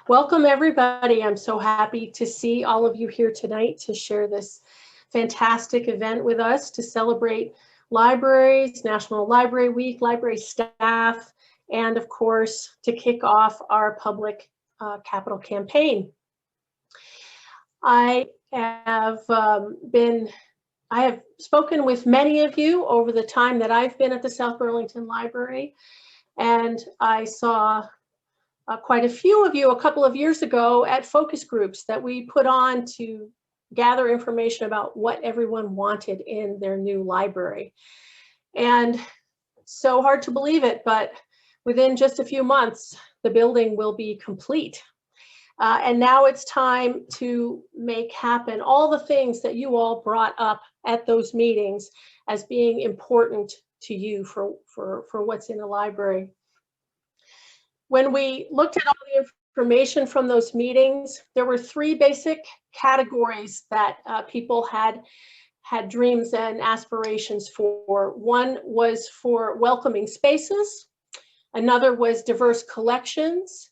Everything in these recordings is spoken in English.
Welcome, everybody. I'm so happy to see all of you here tonight to share this fantastic event with us to celebrate libraries, National Library Week, library staff, and of course, to kick off our public capital campaign. I have spoken with many of you over the time that I've been at the South Burlington Library, and I saw quite a few of you a couple of years ago at focus groups that we put on to gather information about what everyone wanted in their new library. And so hard to believe it, but within just a few months, the building will be complete. And now it's time to make happen all the things that you all brought up at those meetings as being important to you for what's in the library. When we looked at all the information from those meetings, there were three basic categories that people had dreams and aspirations for. One was for welcoming spaces, another was diverse collections,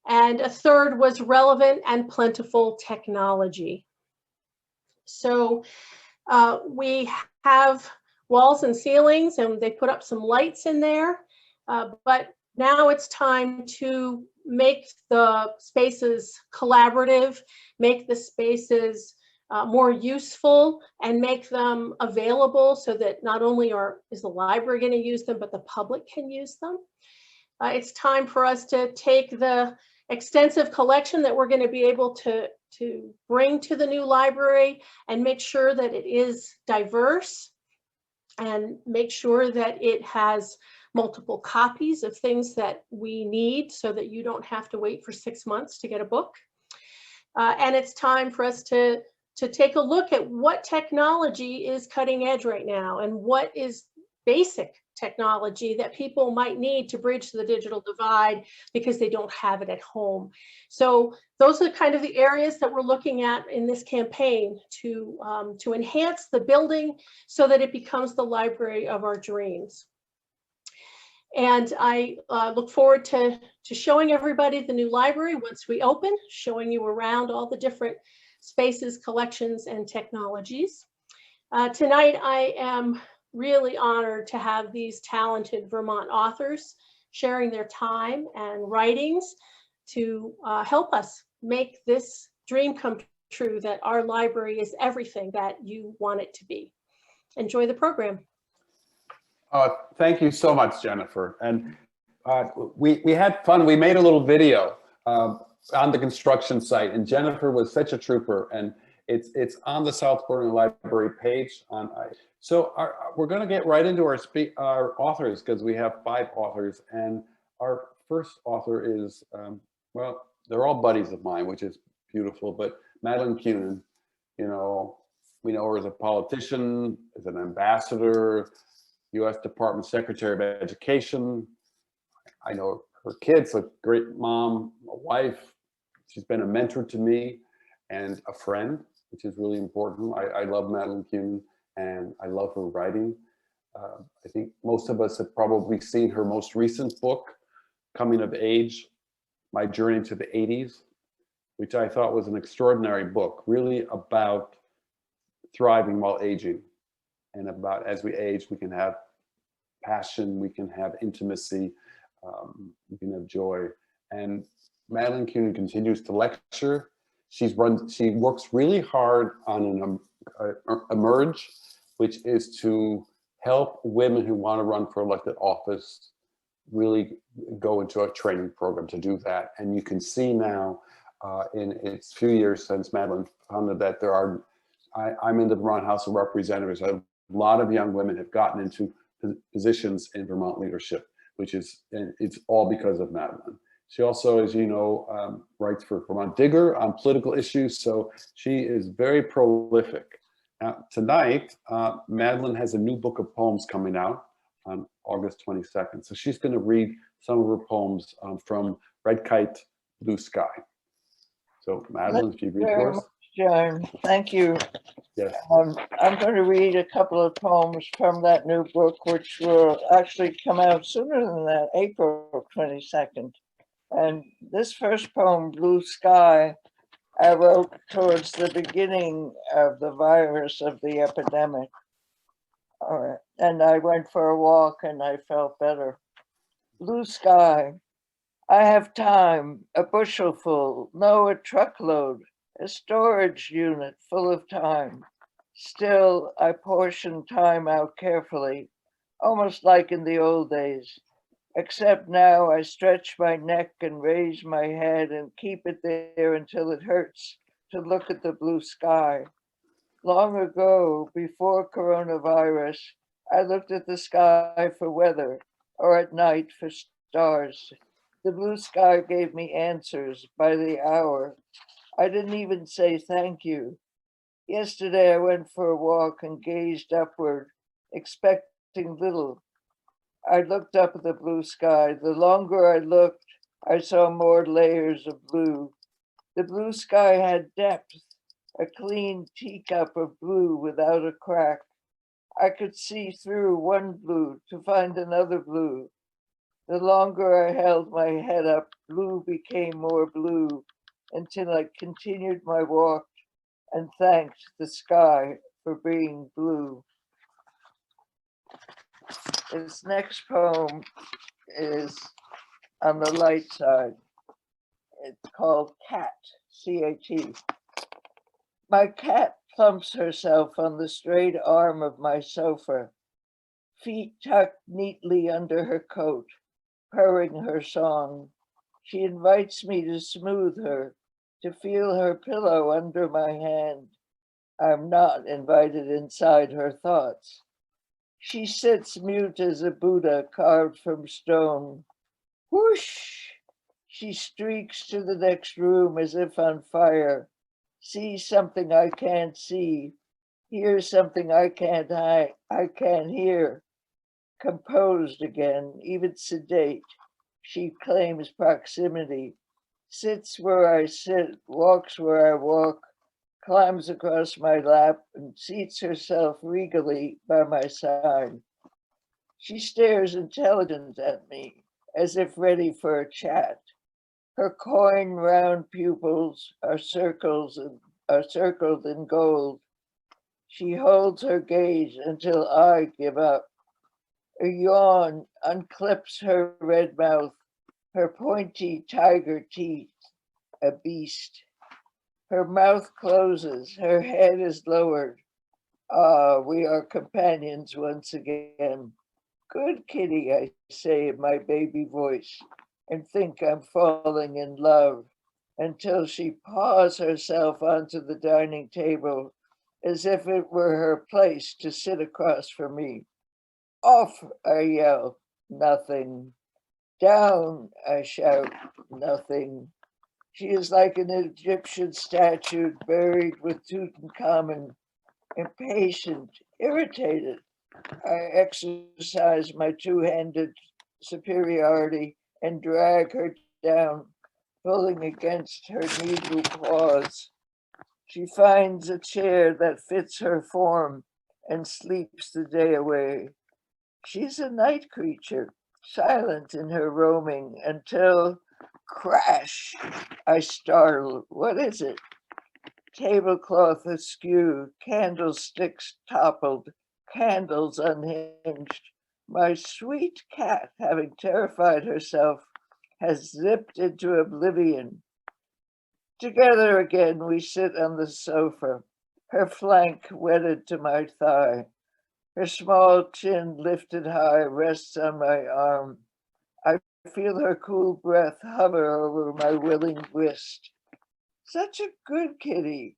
and a third was relevant and plentiful technology. So we have walls and ceilings, and they put up some lights in there, but now it's time to make the spaces collaborative, make the spaces more useful, and make them available so that not only is the library going to use them, but the public can use them. It's time for us to take the extensive collection that we're going to be able to bring to the new library and make sure that it is diverse and make sure that it has multiple copies of things that we need so that you don't have to wait for 6 months to get a book. And it's time for us to take a look at what technology is cutting edge right now and what is basic technology that people might need to bridge the digital divide because they don't have it at home. So those are kind of the areas that we're looking at in this campaign to enhance the building so that it becomes the library of our dreams. And I look forward to showing everybody the new library once we open, showing you around all the different spaces, collections, and technologies. Tonight, I am really honored to have these talented Vermont authors sharing their time and writings to help us make this dream come true, that our library is everything that you want it to be. Enjoy the program. Thank you so much, Jennifer. And we had fun. We made a little video on the construction site, and Jennifer was such a trooper. And it's on the South Burlington Library page. So we're going to get right into our authors because we have 5 authors, and our first author is well, they're all buddies of mine, which is beautiful. But Madeleine Kunin, we know her as a politician, as an ambassador, U.S. Department Secretary of Education. I know her kids, a great mom, a wife. She's been a mentor to me and a friend, which is really important. I love Madeleine Kunin and I love her writing. I think most of us have probably seen her most recent book, Coming of Age, My Journey to the 80s, which I thought was an extraordinary book, really about thriving while aging. And about as we age, we can have passion, we can have intimacy, we can have joy. And Madeleine Kunin continues to lecture. She works really hard on an Emerge, which is to help women who want to run for elected office really go into a training program to do that. And you can see now in its few years since Madeleine founded that I'm in the Vermont House of Representatives. A lot of young women have gotten into positions in Vermont leadership, it's all because of Madeleine. She also, as you know, writes for Vermont Digger on political issues, so she is very prolific. Now, tonight, Madeleine has a new book of poems coming out on August 22nd, so she's going to read some of her poems from Red Kite, Blue Sky. So, Madeleine, if you read for us. John, thank you. Yes. I'm going to read a couple of poems from that new book, which will actually come out sooner than that, April 22nd. And this first poem, Blue Sky, I wrote towards the beginning of the virus of the epidemic. And I went for a walk and I felt better. Blue sky, I have time, a bushelful, no, a truckload, a storage unit full of time. Still, I portion time out carefully, almost like in the old days. Except now I stretch my neck and raise my head and keep it there until it hurts to look at the blue sky. Long ago, before coronavirus, I looked at the sky for weather or at night for stars. The blue sky gave me answers by the hour. I didn't even say thank you. Yesterday, I went for a walk and gazed upward, expecting little. I looked up at the blue sky. The longer I looked, I saw more layers of blue. The blue sky had depth, a clean teacup of blue without a crack. I could see through one blue to find another blue. The longer I held my head up, blue became more blue until I continued my walk and thanked the sky for being blue. This next poem is on the light side. It's called Cat, C-A-T. My cat plumps herself on the straight arm of my sofa, feet tucked neatly under her coat, purring her song. She invites me to smooth her, to feel her pillow under my hand. I'm not invited inside her thoughts. She sits mute as a Buddha carved from stone. Whoosh! She streaks to the next room as if on fire. See something I can't see, hear something I can't hear. Composed again, even sedate, she claims proximity, sits where I sit, walks where I walk, climbs across my lap and seats herself regally by my side. She stares intelligent at me, as if ready for a chat. Her coin round pupils are circled in gold. She holds her gaze until I give up. A yawn unclips her red mouth, her pointy tiger teeth, a beast. Her mouth closes, her head is lowered. Ah, we are companions once again. Good kitty, I say in my baby voice, and think I'm falling in love, until she paws herself onto the dining table as if it were her place to sit across from me. Off, I yell, nothing. Down, I shout, nothing. She is like an Egyptian statue buried with Tutankhamun, impatient, irritated. I exercise my two-handed superiority and drag her down, pulling against her needle paws. She finds a chair that fits her form and sleeps the day away. She's a night creature, silent in her roaming until crash, I startle. What is it? Tablecloth askew, candlesticks toppled, candles unhinged. My sweet cat, having terrified herself, has zipped into oblivion. Together again, we sit on the sofa, her flank wedded to my thigh. Her small chin lifted high rests on my arm. I feel her cool breath hover over my willing wrist. Such a good kitty,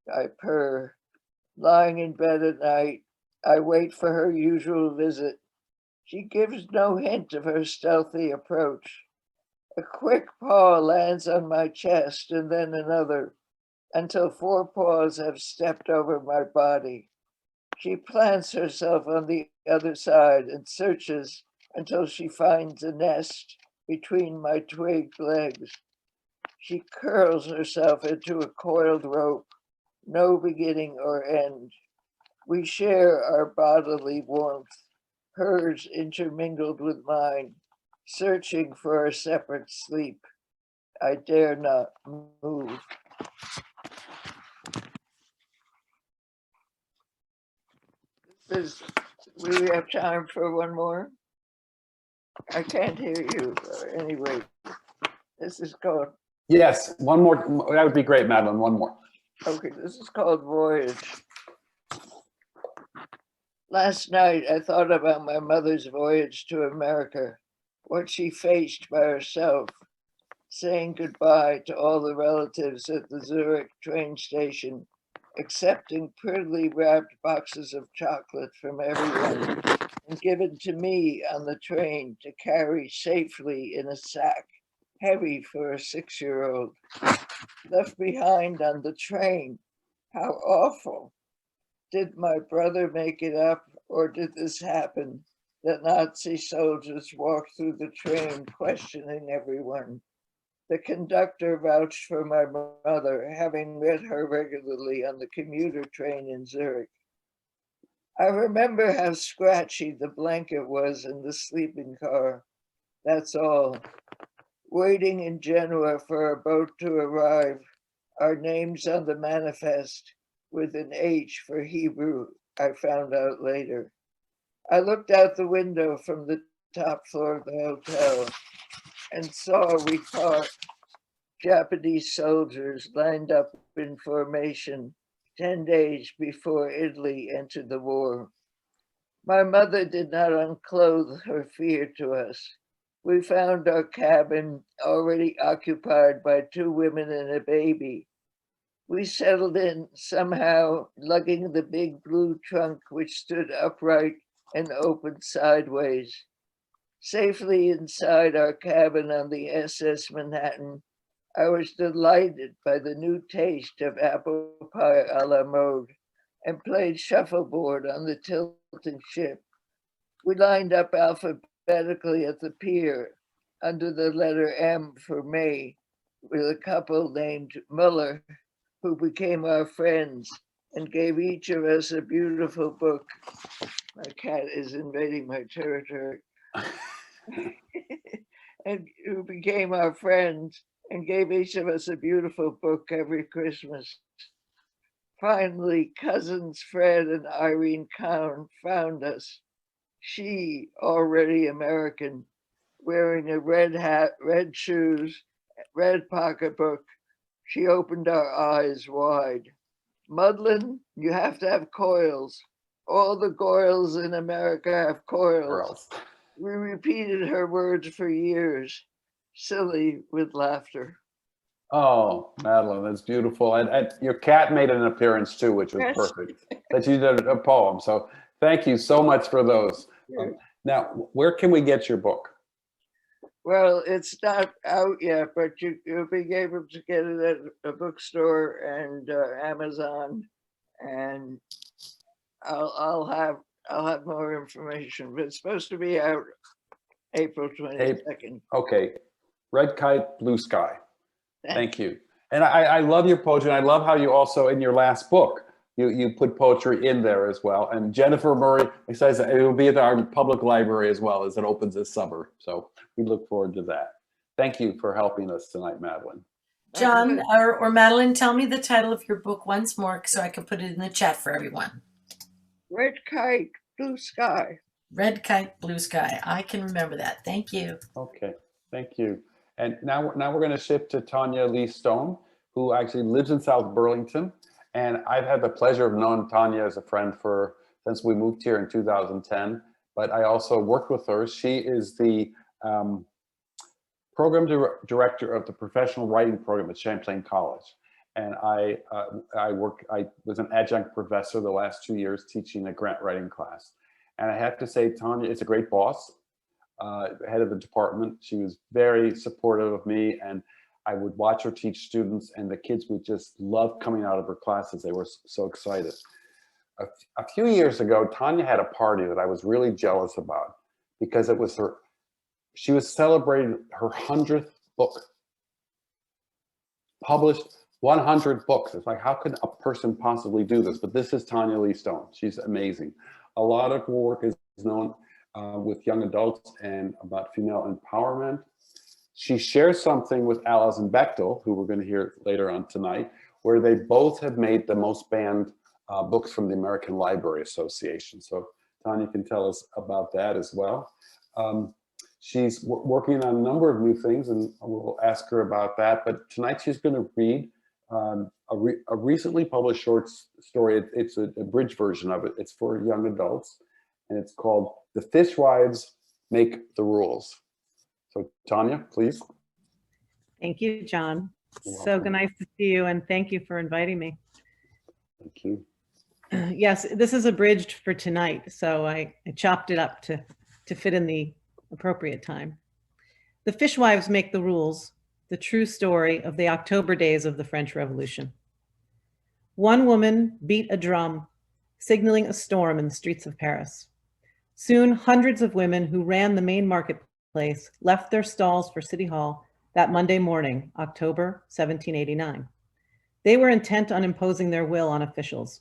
I purr. Lying in bed at night, I wait for her usual visit. She gives no hint of her stealthy approach. A quick paw lands on my chest and then another, until 4 paws have stepped over my body. She plants herself on the other side and searches until she finds a nest between my twigged legs. She curls herself into a coiled rope, no beginning or end. We share our bodily warmth, hers intermingled with mine, searching for a separate sleep. I dare not move. We have time for one more? I can't hear you. Anyway, this is called, Yes, one more. That would be great, Madeleine. One more. okay, this is called Voyage. Last night, I thought about my mother's voyage to America, what she faced by herself, saying goodbye to all the relatives at the Zurich train station, accepting prettily wrapped boxes of chocolate from everyone, and given to me on the train to carry safely in a sack, heavy for a 6-year-old. Left behind on the train. How awful. Did my brother make it up, or did this happen? That Nazi soldiers walked through the train questioning everyone. The conductor vouched for my mother, having met her regularly on the commuter train in Zurich. I remember how scratchy the blanket was in the sleeping car. That's all. Waiting in Genoa for a boat to arrive, our names on the manifest with an H for Hebrew, I found out later. I looked out the window from the top floor of the hotel and saw we thought Japanese soldiers lined up in formation 10 days before Italy entered the war. My mother did not unclothe her fear to us. We found our cabin already occupied by 2 women and a baby. We settled in somehow, lugging the big blue trunk which stood upright and opened sideways. Safely inside our cabin on the SS Manhattan, I was delighted by the new taste of apple pie a la mode and played shuffleboard on the tilting ship. We lined up alphabetically at the pier under the letter M for May with a couple named Muller, who became our friends and gave each of us a beautiful book. My cat is invading my territory. And who became our friends and gave each of us a beautiful book every Christmas. Finally, cousins Fred and Irene Cowan found us. She, already American, wearing a red hat, red shoes, red pocketbook. She opened our eyes wide. Madeleine, you have to have coils. All the Goyles in America have coils. We repeated her words for years, silly with laughter. Oh, Madeleine, that's beautiful. And your cat made an appearance too, which was Yes. perfect. That you did a poem. So thank you so much for those. Sure. Now, where can we get your book? Well, it's not out yet, but you'll be able to get it at a bookstore and Amazon, and I'll have more information. But it's supposed to be out April 22nd. Okay, Red Kite, Blue Sky. Thank you. And I love your poetry. And I love how you also, in your last book, you put poetry in there as well. And Jennifer Murray says it will be at our public library as well as it opens this summer. So we look forward to that. Thank you for helping us tonight, Madeleine. John or Madeleine, tell me the title of your book once more so I can put it in the chat for everyone. Red Kite, Blue Sky. Red Kite, Blue Sky. I can remember that. Thank you. Okay, thank you. And now we're going to shift to Tanya Lee Stone, who actually lives in South Burlington. And I've had the pleasure of knowing Tanya as a friend since we moved here in 2010. But I also worked with her. She is the program director of the professional writing program at Champlain College. And I was an adjunct professor the last 2 years teaching a grant writing class. And I have to say, Tanya is a great boss. Head of the department. She was very supportive of me, and I would watch her teach students, and the kids would just love coming out of her classes. They were so excited. A few years ago, Tanya had a party that I was really jealous about because it was she was celebrating her 100th book. Published 100 books. It's like, how could a person possibly do this? But this is Tanya Lee Stone. She's amazing. A lot of her work is known with young adults and about female empowerment. She shares something with Alison Bechdel, who we're going to hear later on tonight, where they both have made the most banned books from the American Library Association. So Tanya can tell us about that as well. She's working on a number of new things, and we'll ask her about that. But tonight she's going to read a recently published short story. It's a abridged version of it. It's for young adults, and it's called "The Fishwives Make the Rules." So Tanya, please. Thank you, John. You're So welcome. nice to see you, and thank you for inviting me. Thank you. Yes, this is abridged for tonight, so I chopped it up to fit in the appropriate time. The Fishwives Make the Rules, the true story of the October days of the French Revolution. One woman beat a drum, signaling a storm in the streets of Paris. Soon, hundreds of women who ran the main marketplace left their stalls for City Hall that Monday morning, October 1789. They were intent on imposing their will on officials.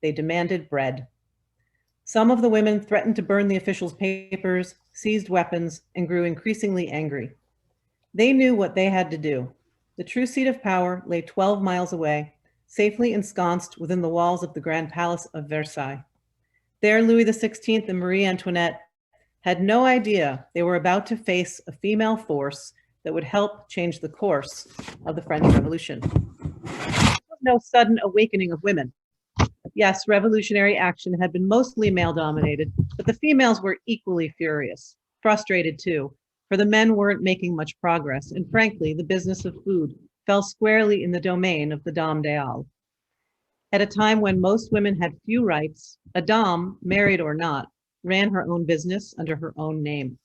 They demanded bread. Some of the women threatened to burn the officials' papers, seized weapons, and grew increasingly angry. They knew what they had to do. The true seat of power lay 12 miles away, safely ensconced within the walls of the Grand Palace of Versailles. There, Louis XVI and Marie Antoinette had no idea they were about to face a female force that would help change the course of the French Revolution. There was no sudden awakening of women. Yes, revolutionary action had been mostly male-dominated, but the females were equally furious, frustrated too, for the men weren't making much progress, and frankly, the business of food fell squarely in the domain of the dame d'Al. At a time when most women had few rights, a dame, married or not, ran her own business under her own name.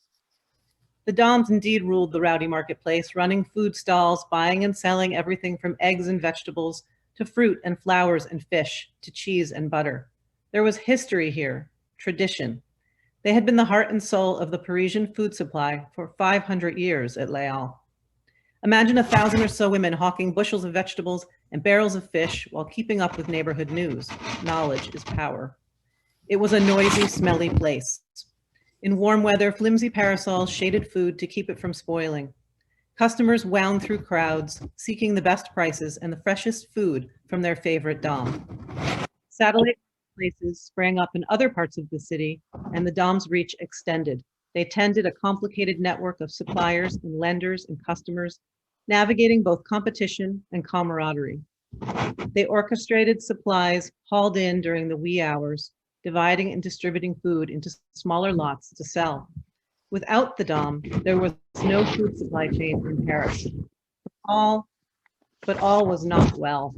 The dames indeed ruled the rowdy marketplace, running food stalls, buying and selling everything from eggs and vegetables to fruit and flowers and fish to cheese and butter. There was history here, tradition. They had been the heart and soul of the Parisian food supply for 500 years at Les Halles. Imagine 1,000 or so women hawking bushels of vegetables and barrels of fish while keeping up with neighborhood news. Knowledge is power. It was a noisy, smelly place. In warm weather, flimsy parasols shaded food to keep it from spoiling. Customers wound through crowds, seeking the best prices and the freshest food from their favorite dame. Satellite places sprang up in other parts of the city, and the dame's reach extended. They tended a complicated network of suppliers and lenders and customers, navigating both competition and camaraderie. They orchestrated supplies hauled in during the wee hours, dividing and distributing food into smaller lots to sell. Without the dame, there was no food supply chain in Paris. But all was not well.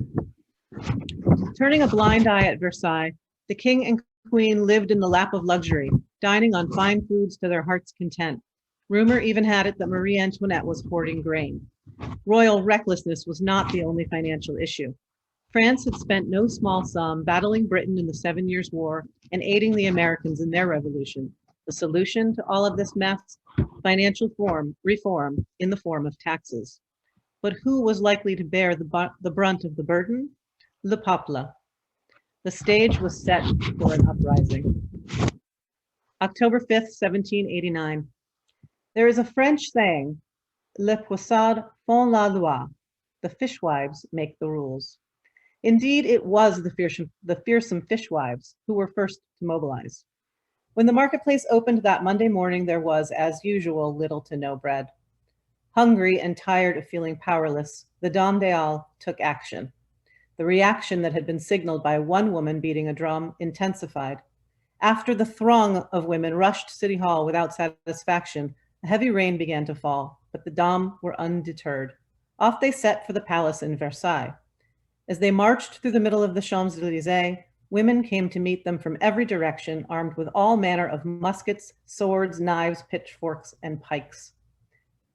Turning a blind eye at Versailles, the king and queen lived in the lap of luxury, dining on fine foods to their heart's content. Rumor even had it that Marie Antoinette was hoarding grain. Royal recklessness was not the only financial issue. France had spent no small sum battling Britain in the 7 Years' War and aiding the Americans in their revolution. The solution to all of this mess? Financial reform in the form of taxes. But who was likely to bear the brunt of the burden? Le peuple. The stage was set for an uprising. October 5th, 1789. There is a French saying, Les poissards font la loi. The fishwives make the rules. Indeed, it was the fearsome fishwives who were first to mobilize. When the marketplace opened that Monday morning, there was, as usual, little to no bread. Hungry and tired of feeling powerless, the dame d'Al took action. The reaction that had been signaled by one woman beating a drum intensified. After the throng of women rushed City Hall without satisfaction, a heavy rain began to fall, but the dames were undeterred. Off they set for the palace in Versailles. As they marched through the middle of the Champs-Élysées, women came to meet them from every direction, armed with all manner of muskets, swords, knives, pitchforks, and pikes.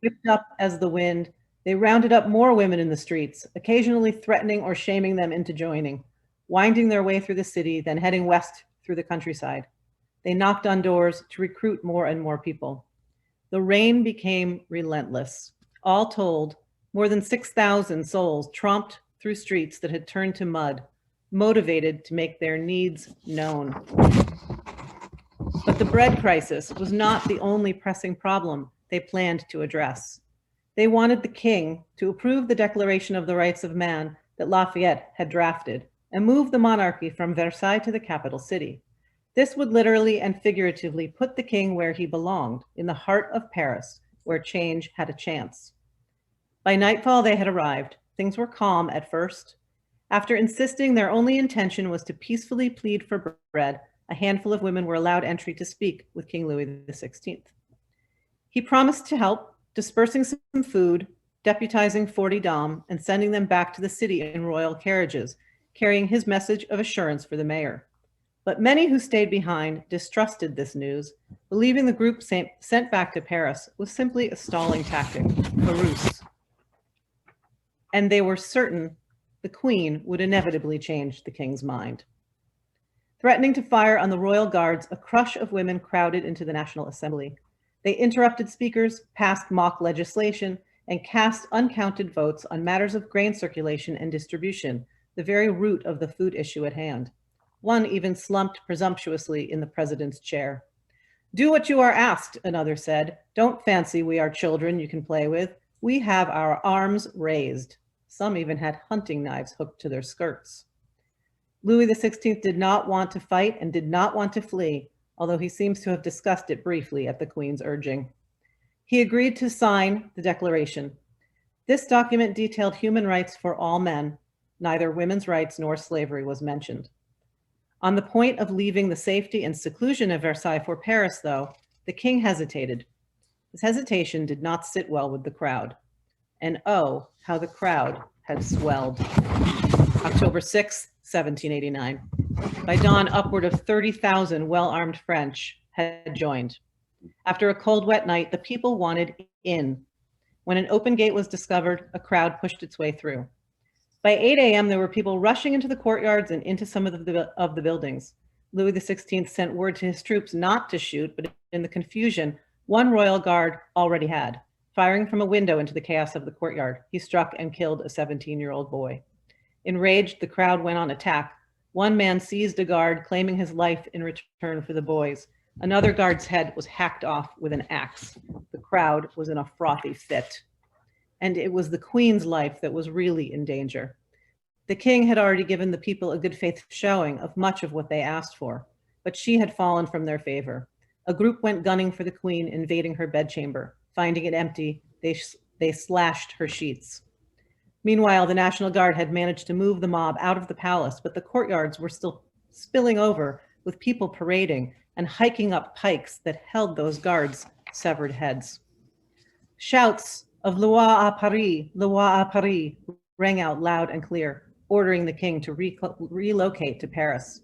Whipped up as the wind, they rounded up more women in the streets, occasionally threatening or shaming them into joining, winding their way through the city, then heading west through the countryside. They knocked on doors to recruit more and more people. The rain became relentless. All told, more than 6,000 souls tromped through streets that had turned to mud, motivated to make their needs known. But the bread crisis was not the only pressing problem they planned to address. They wanted the king to approve the Declaration of the Rights of Man that Lafayette had drafted and move the monarchy from Versailles to the capital city. This would literally and figuratively put the king where he belonged, in the heart of Paris, where change had a chance. By nightfall, they had arrived. Things were calm at first. After insisting their only intention was to peacefully plead for bread, a handful of women were allowed entry to speak with King Louis XVI. He promised to help, dispersing some food, deputizing 40 dames, and sending them back to the city in royal carriages, carrying his message of assurance for the mayor. But many who stayed behind distrusted this news, believing the group sent back to Paris was simply a stalling tactic, a ruse. And they were certain the Queen would inevitably change the king's mind. Threatening to fire on the royal guards, a crush of women crowded into the National Assembly. They interrupted speakers, passed mock legislation, and cast uncounted votes on matters of grain circulation and distribution, the very root of the food issue at hand. One even slumped presumptuously in the president's chair. "Do what you are asked," another said. "Don't fancy we are children you can play with. We have our arms raised." Some even had hunting knives hooked to their skirts. Louis XVI did not want to fight and did not want to flee, although he seems to have discussed it briefly at the Queen's urging. He agreed to sign the Declaration. This document detailed human rights for all men. Neither women's rights nor slavery was mentioned. On the point of leaving the safety and seclusion of Versailles for Paris, though, the king hesitated. His hesitation did not sit well with the crowd. And oh, how the crowd had swelled. October 6, 1789. By dawn, upward of 30,000 well-armed French had joined. After a cold, wet night, the people wanted in. When an open gate was discovered, a crowd pushed its way through. By 8 a.m., there were people rushing into the courtyards and into some of the buildings. Louis XVI sent word to his troops not to shoot, but in the confusion, one royal guard already had. Firing from a window into the chaos of the courtyard, he struck and killed a 17-year-old boy. Enraged, the crowd went on attack. One man seized a guard, claiming his life in return for the boys. Another guard's head was hacked off with an axe. The crowd was in a frothy fit. And it was the Queen's life that was really in danger. The king had already given the people a good faith showing of much of what they asked for, but she had fallen from their favor. A group went gunning for the Queen, invading her bedchamber. Finding it empty, they slashed her sheets. Meanwhile, the National Guard had managed to move the mob out of the palace, but the courtyards were still spilling over with people parading and hiking up pikes that held those guards' severed heads. Shouts of "Loi à Paris, Loi à Paris" rang out loud and clear, ordering the king to relocate to Paris.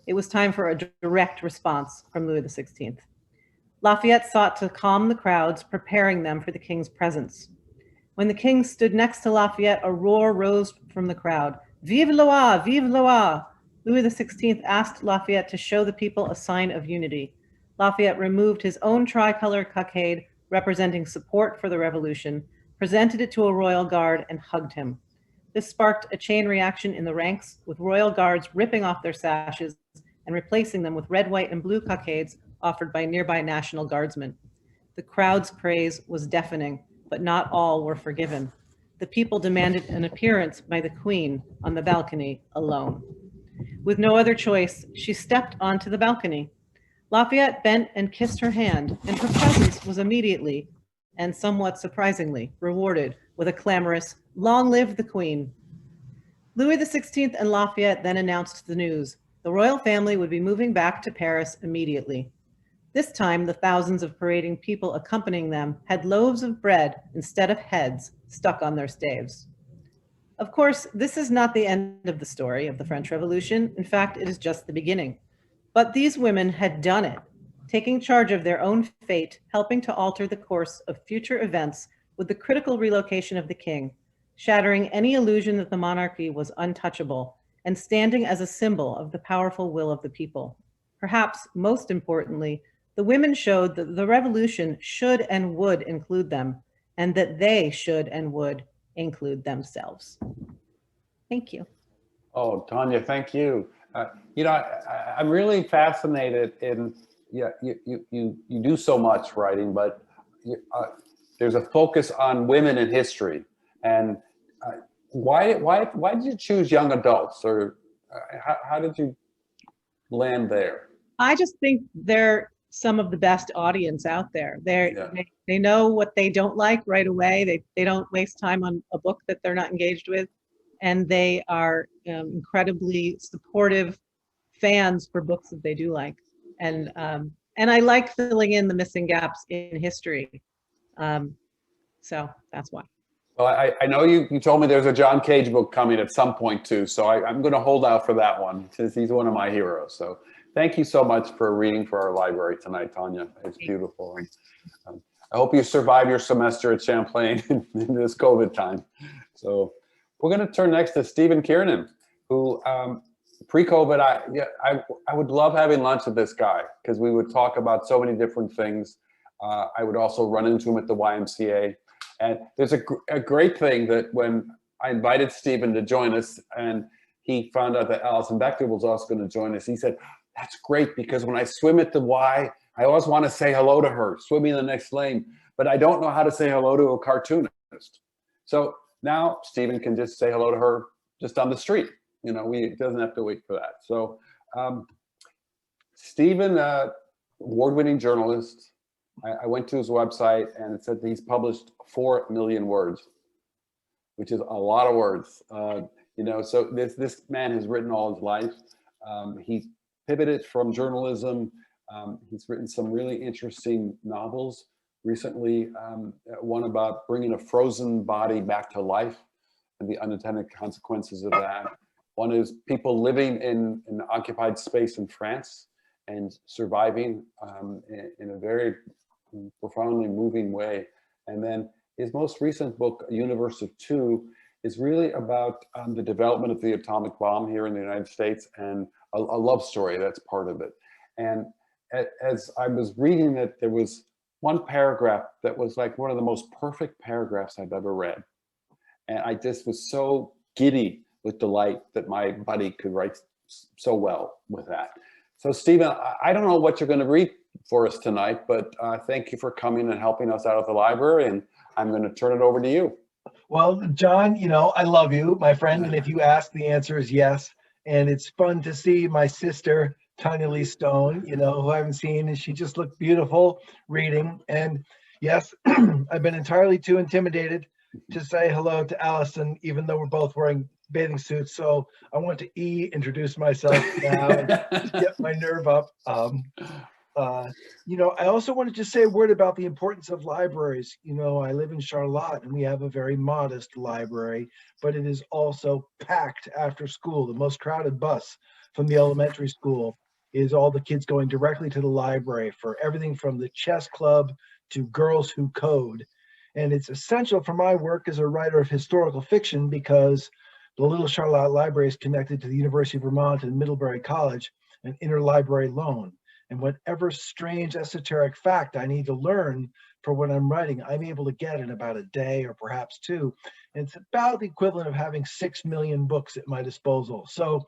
It was time for a direct response from Louis XVI. Lafayette sought to calm the crowds, preparing them for the king's presence. When the king stood next to Lafayette, a roar rose from the crowd. "Vive Loi! Vive Loi!" Louis XVI asked Lafayette to show the people a sign of unity. Lafayette removed his own tricolor cockade representing support for the revolution, presented it to a royal guard, and hugged him. This sparked a chain reaction in the ranks, with royal guards ripping off their sashes and replacing them with red, white, and blue cockades offered by nearby National Guardsmen. The crowd's praise was deafening, but not all were forgiven. The people demanded an appearance by the Queen on the balcony alone. With no other choice, she stepped onto the balcony. Lafayette bent and kissed her hand, and her presence was immediately, and somewhat surprisingly, rewarded with a clamorous, "Long live the Queen." Louis XVI and Lafayette then announced the news. The royal family would be moving back to Paris immediately. This time, the thousands of parading people accompanying them had loaves of bread instead of heads stuck on their staves. Of course, this is not the end of the story of the French Revolution. In fact, it is just the beginning. But these women had done it, taking charge of their own fate, helping to alter the course of future events with the critical relocation of the king, shattering any illusion that the monarchy was untouchable, and standing as a symbol of the powerful will of the people. Perhaps most importantly, the women showed that the revolution should and would include them, and that they should and would include themselves. Thank you. Oh, Tanya, thank you. I'm really fascinated in, yeah, you do so much writing, but there's a focus on women in history. And why did you choose young adults, or how did you land there? I just think they're some of the best audience out there. They know what they don't like right away. They don't waste time on a book that they're not engaged with, and they are incredibly supportive fans for books that they do like. And I like filling in the missing gaps in history. So that's why. Well, I know you told me there's a John Cage book coming at some point too, so I'm going to hold out for that one since he's one of my heroes. So thank you so much for reading for our library tonight, Tanya. It's beautiful. And I hope you survive your semester at Champlain in this COVID time. So we're going to turn next to Stephen Kiernan, who pre-COVID, I would love having lunch with this guy because we would talk about so many different things. I would also run into him at the YMCA. And there's a great thing that when I invited Stephen to join us and he found out that Alison Bechdel was also going to join us, he said, that's great because when I swim at the Y, I always want to say hello to her, swimming in the next lane, but I don't know how to say hello to a cartoonist. So now Stephen can just say hello to her just on the street. You know, he doesn't have to wait for that. So Stephen, award-winning journalist, I went to his website and it said he's published 4 million words, which is a lot of words. You know, so this man has written all his life. He pivoted from journalism. He's written some really interesting novels recently. One about bringing a frozen body back to life and the unintended consequences of that. One is people living in an occupied space in France and surviving in a very profoundly moving way. And then his most recent book, A Universe of Two, is really about the development of the atomic bomb here in the United States and a love story that's part of it. And as I was reading it, there was one paragraph that was like one of the most perfect paragraphs I've ever read. And I just was so giddy with delight that my buddy could write so well with that. So Stephen, I don't know what you're going to read for us tonight, but thank you for coming and helping us out at the library, and I'm going to turn it over to you. Well, John, you know, I love you, my friend, and if you ask, the answer is yes. And it's fun to see my sister, Tanya Lee Stone, you know, who I haven't seen, and she just looked beautiful reading. And yes, I've been entirely too intimidated to say hello to Alison, even though we're both wearing bathing suits. So I want to introduce myself now and get my nerve up. You know, I also wanted to say a word about the importance of libraries. You know, I live in Charlotte and we have a very modest library, but it is also packed after school. The most crowded bus from the elementary school is all the kids going directly to the library for everything from the chess club to Girls Who Code. And it's essential for my work as a writer of historical fiction because the Little Charlotte Library is connected to the University of Vermont and Middlebury College, an interlibrary loan. And whatever strange esoteric fact I need to learn for what I'm writing, I'm able to get in about a day or perhaps two. And it's about the equivalent of having 6 million books at my disposal. So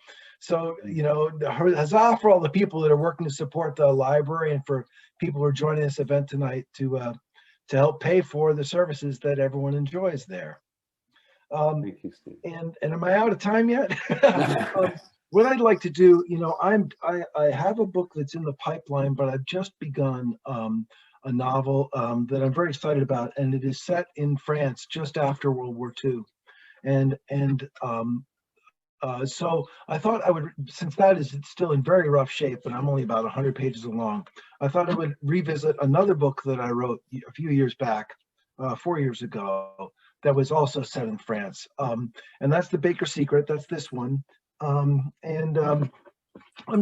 you know, huzzah for all the people that are working to support the library and for people who are joining this event tonight to help pay for the services that everyone enjoys there. Thank you, Steve. And am I out of time yet? What I'd like to do, you know, I have a book that's in the pipeline, but I've just begun a novel that I'm very excited about, and it is set in France just after World War II. So I thought I would, since that is still in very rough shape, and I'm only about 100 pages along, I thought I would revisit another book that I wrote a few years back, 4 years ago, that was also set in France. And that's The Baker's Secret. That's this one. I'm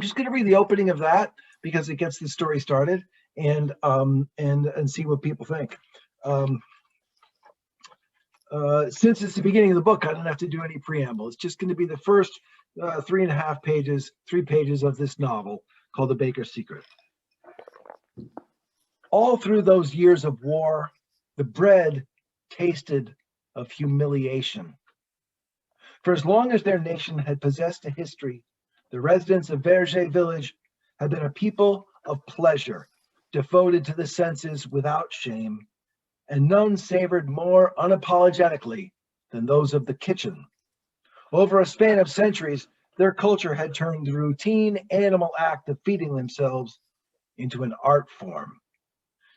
just going to read the opening of that because it gets the story started and see what people think. Since it's the beginning of the book, I don't have to do any preamble. It's just going to be the first 3.5 pages, 3 pages of this novel called The Baker's Secret. All through those years of war, the bread tasted of humiliation. For as long as their nation had possessed a history, the residents of Verger village had been a people of pleasure, devoted to the senses without shame, and none savored more unapologetically than those of the kitchen. Over a span of centuries, their culture had turned the routine animal act of feeding themselves into an art form.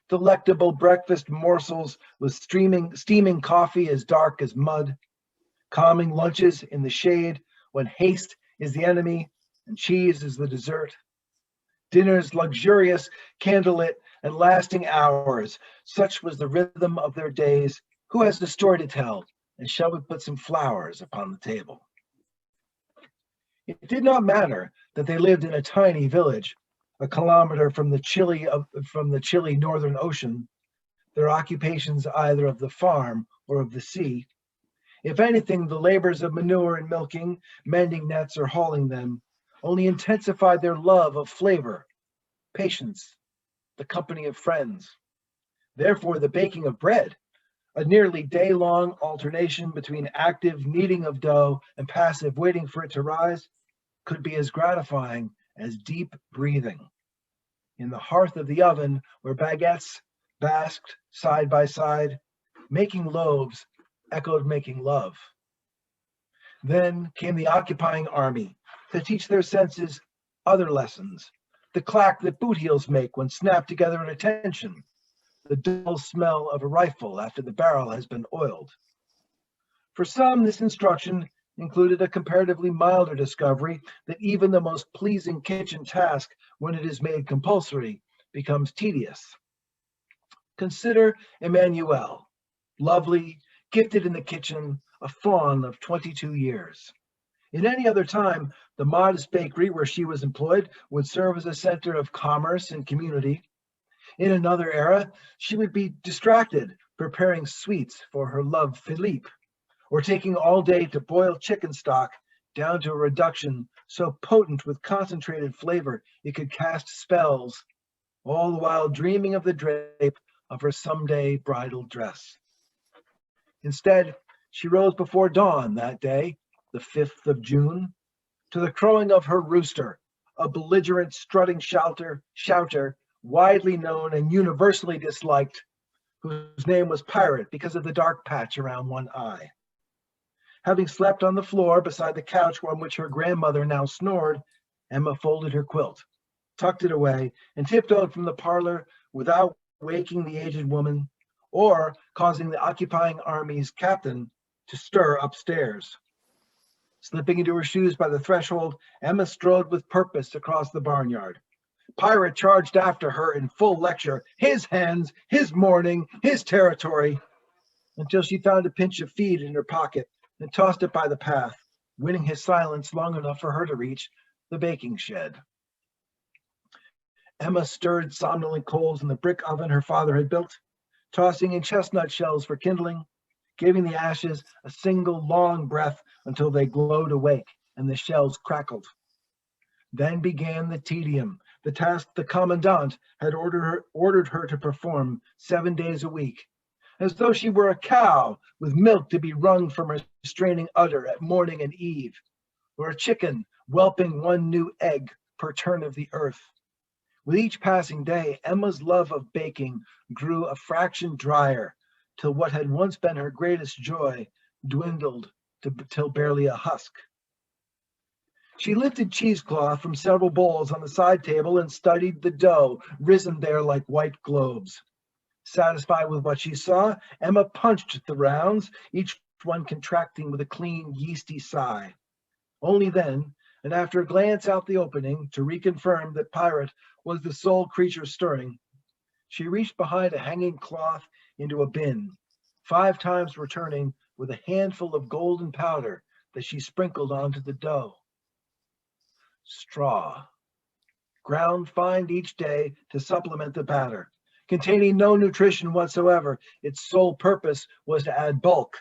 Delectable breakfast morsels with steaming coffee as dark as mud, calming lunches in the shade when haste is the enemy and cheese is the dessert, dinners luxurious, candlelit, and lasting hours. Such was the rhythm of their days. Who has the story to tell? And shall we put some flowers upon the table? It did not matter that they lived in a tiny village, a kilometer from the chilly northern ocean, their occupations either of the farm or of the sea. If anything, the labors of manure and milking, mending nets or hauling them, only intensified their love of flavor, patience, the company of friends. Therefore, the baking of bread, a nearly day-long alternation between active kneading of dough and passive waiting for it to rise, could be as gratifying as deep breathing. In the hearth of the oven, where baguettes basked side by side, making loaves echoed making love. Then came the occupying army to teach their senses other lessons, the clack that boot heels make when snapped together at attention, the dull smell of a rifle after the barrel has been oiled. For some, this instruction included a comparatively milder discovery that even the most pleasing kitchen task, when it is made compulsory, becomes tedious. Consider Emmanuelle, lovely, gifted in the kitchen, a fawn of 22 years. In any other time, the modest bakery where she was employed would serve as a center of commerce and community. In another era, she would be distracted preparing sweets for her love Philippe, or taking all day to boil chicken stock down to a reduction so potent with concentrated flavor it could cast spells, all the while dreaming of the drape of her someday bridal dress. Instead, she rose before dawn that day, the 5th of June, to the crowing of her rooster, a belligerent strutting shouter, widely known and universally disliked, whose name was Pirate because of the dark patch around one eye. Having slept on the floor beside the couch on which her grandmother now snored, Emma folded her quilt, tucked it away, and tiptoed from the parlor without waking the aged woman or causing the occupying army's captain to stir upstairs. Slipping into her shoes by the threshold, Emma strode with purpose across the barnyard. Pirate charged after her in full lecture, his hens, his morning, his territory, until she found a pinch of feed in her pocket and tossed it by the path, winning his silence long enough for her to reach the baking shed. Emma stirred somnolent coals in the brick oven her father had built, tossing in chestnut shells for kindling, giving the ashes a single long breath until they glowed awake and the shells crackled. Then began the tedium, the task the commandant had ordered her to perform 7 days a week, as though she were a cow with milk to be wrung from her straining udder at morning and eve, or a chicken whelping one new egg per turn of the earth. With each passing day, Emma's love of baking grew a fraction drier, till what had once been her greatest joy dwindled till barely a husk. She lifted cheesecloth from several bowls on the side table and studied the dough risen there like white globes. Satisfied with what she saw, Emma punched the rounds, each one contracting with a clean, yeasty sigh. Only then, and after a glance out the opening to reconfirm that Pirate was the sole creature stirring, she reached behind a hanging cloth into a bin, 5 times returning with a handful of golden powder that she sprinkled onto the dough. Straw, ground fine each day to supplement the batter. Containing no nutrition whatsoever, its sole purpose was to add bulk.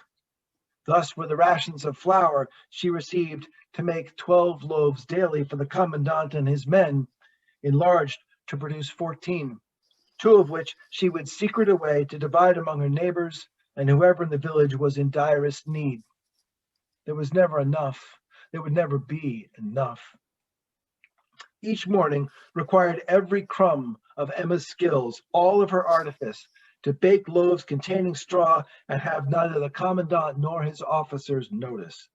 Thus were the rations of flour she received to make 12 loaves daily for the commandant and his men, enlarged to produce 14, 2 of which she would secret away to divide among her neighbors and whoever in the village was in direst need. There was never enough. There would never be enough. each morning required every crumb of Emma's skills, all of her artifice, to bake loaves containing straw and have neither the commandant nor his officers notice.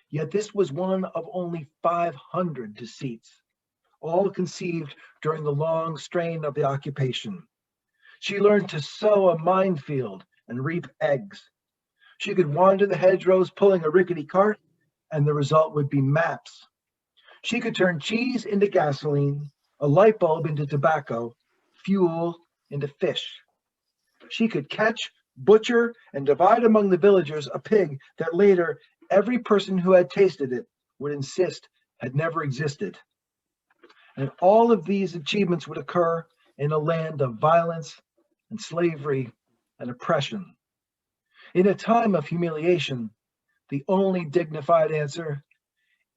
Yet this was one of only 500 deceits, all conceived during the long strain of the occupation. She learned to sow a minefield and reap eggs. She could wander the hedgerows pulling a rickety cart, and the result would be maps. She could turn cheese into gasoline, a light bulb into tobacco, fuel into fish. She could catch, butcher, and divide among the villagers a pig that later every person who had tasted it would insist had never existed. And all of these achievements would occur in a land of violence and slavery and oppression. In a time of humiliation, the only dignified answer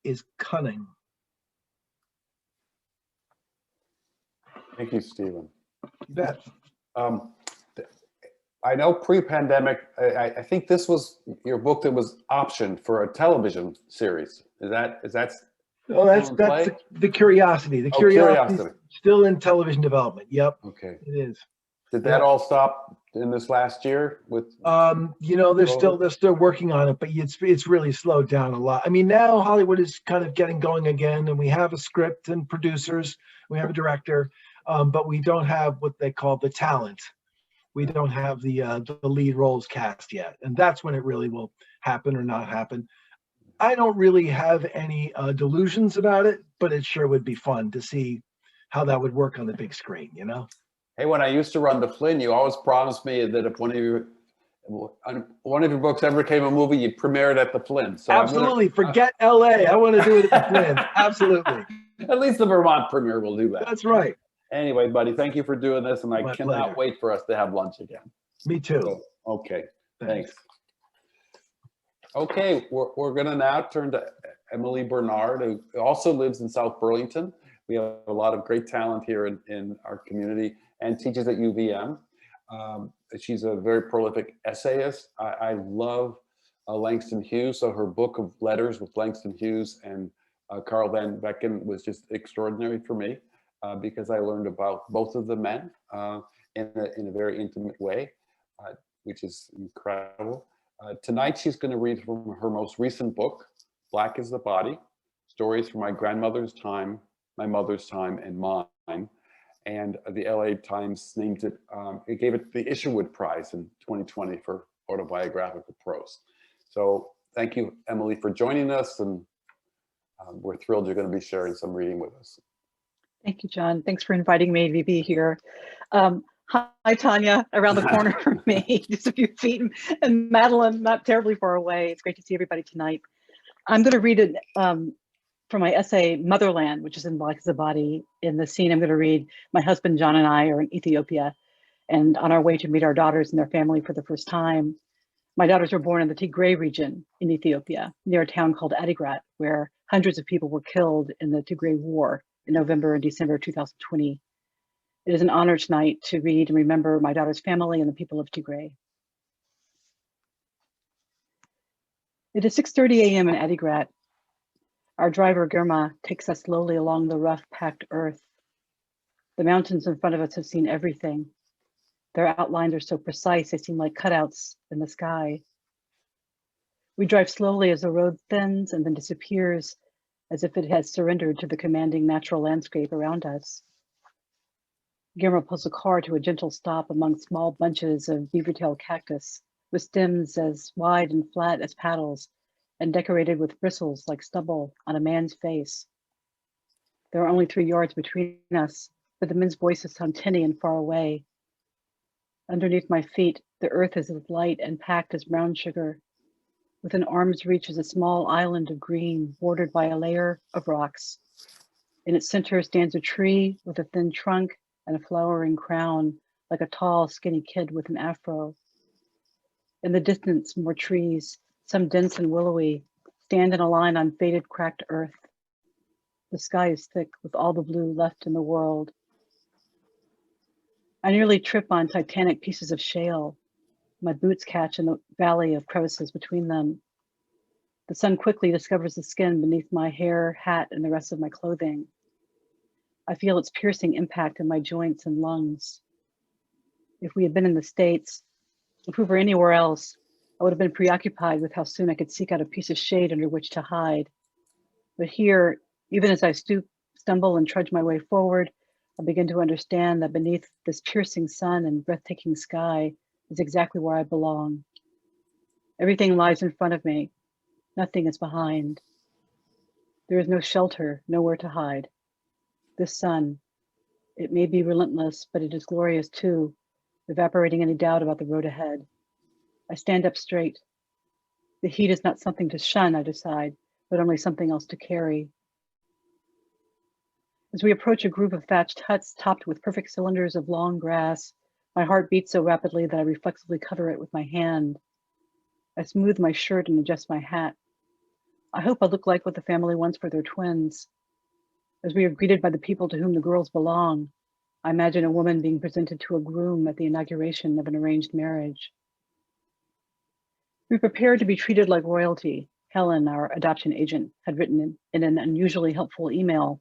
is cunning. Thank you, Stephen. You bet. I know pre-pandemic, I think this was your book that was optioned for a television series. Is that Oh, that's still in play? the Curiosity. The Oh, Curiosity is Curiosity. still in television development. Yep, Okay. it is. Did that all stop in this last year with? You know, they're still working on it, but it's really slowed down a lot. I mean, now Hollywood is kind of getting going again, and we have a script and producers, we have a director, but we don't have what they call the talent. We don't have the lead roles cast yet, and that's when it really will happen or not happen. I don't really have any delusions about it, but it sure would be fun to see how that would work on the big screen, you know? Hey, when I used to run the Flynn, you always promised me that if one of your books ever became a movie, you'd premiere it at the Flynn. So absolutely, forget LA. I want to do it at the Flynn. Absolutely. At least the Vermont premiere will do that. That's right. Anyway, buddy, thank you for doing this, and I My cannot pleasure. wait for us to have lunch again. Me too. So, okay, thanks. Okay, we're going to now turn to Emily Bernard, who also lives in South Burlington. We have a lot of great talent here in our community and teaches at UVM. She's a very prolific essayist. I love Langston Hughes, so her book of letters with Langston Hughes and Carl Van Vecken was just extraordinary for me because I learned about both of the men in a very intimate way, which is incredible. Tonight, she's going to read from her most recent book, Black is the Body, Stories from My Grandmother's Time, My Mother's Time, and Mine. And the LA Times named it, it gave it the Isherwood Prize in 2020 for autobiographical prose. So thank you, Emily, for joining us. And we're thrilled you're going to be sharing some reading with us. Thank you, John. Thanks for inviting me to be here. Hi, Tanya, around the corner from me, just a few feet, and Madeleine, not terribly far away. It's great to see everybody tonight. I'm going to read it from my essay, Motherland, which is in Black is the Body. In the scene, I'm going to read, my husband, John, and I are in Ethiopia, and on our way to meet our daughters and their family for the first time. My daughters were born in the Tigray region in Ethiopia, near a town called Adigrat, where hundreds of people were killed in the Tigray War in November and December 2020. It is an honor tonight to read and remember my daughter's family and the people of Tigray. It is 6:30 a.m. in Adigrat. Our driver, Germa, takes us slowly along the rough, packed earth. The mountains in front of us have seen everything. Their outlines are so precise, they seem like cutouts in the sky. We drive slowly as the road thins and then disappears as if it has surrendered to the commanding natural landscape around us. Guillermo pulls the car to a gentle stop among small bunches of beavertail cactus with stems as wide and flat as paddles and decorated with bristles like stubble on a man's face. There are only 3 yards between us, but the men's voices sound tinny and far away. Underneath my feet, the earth is as light and packed as brown sugar. Within arm's reach is a small island of green bordered by a layer of rocks. In its center stands a tree with a thin trunk and a flowering crown, like a tall, skinny kid with an afro. In the distance, more trees, some dense and willowy, stand in a line on faded, cracked earth. The sky is thick with all the blue left in the world. I nearly trip on titanic pieces of shale. My boots catch in the valley of crevices between them. The sun quickly discovers the skin beneath my hair, hat, and the rest of my clothing. I feel its piercing impact in my joints and lungs. If we had been in the States, if we were anywhere else, I would have been preoccupied with how soon I could seek out a piece of shade under which to hide. But here, even as I stoop, stumble, and trudge my way forward, I begin to understand that beneath this piercing sun and breathtaking sky is exactly where I belong. Everything lies in front of me. Nothing is behind. There is no shelter, nowhere to hide. This sun, it may be relentless, but it is glorious too, evaporating any doubt about the road ahead. I stand up straight. The heat is not something to shun, I decide, but only something else to carry. As we approach a group of thatched huts topped with perfect cylinders of long grass, my heart beats so rapidly that I reflexively cover it with my hand. I smooth my shirt and adjust my hat. I hope I look like what the family wants for their twins. As we are greeted by the people to whom the girls belong, I imagine a woman being presented to a groom at the inauguration of an arranged marriage. We prepare to be treated like royalty, Helen, our adoption agent, had written in an unusually helpful email.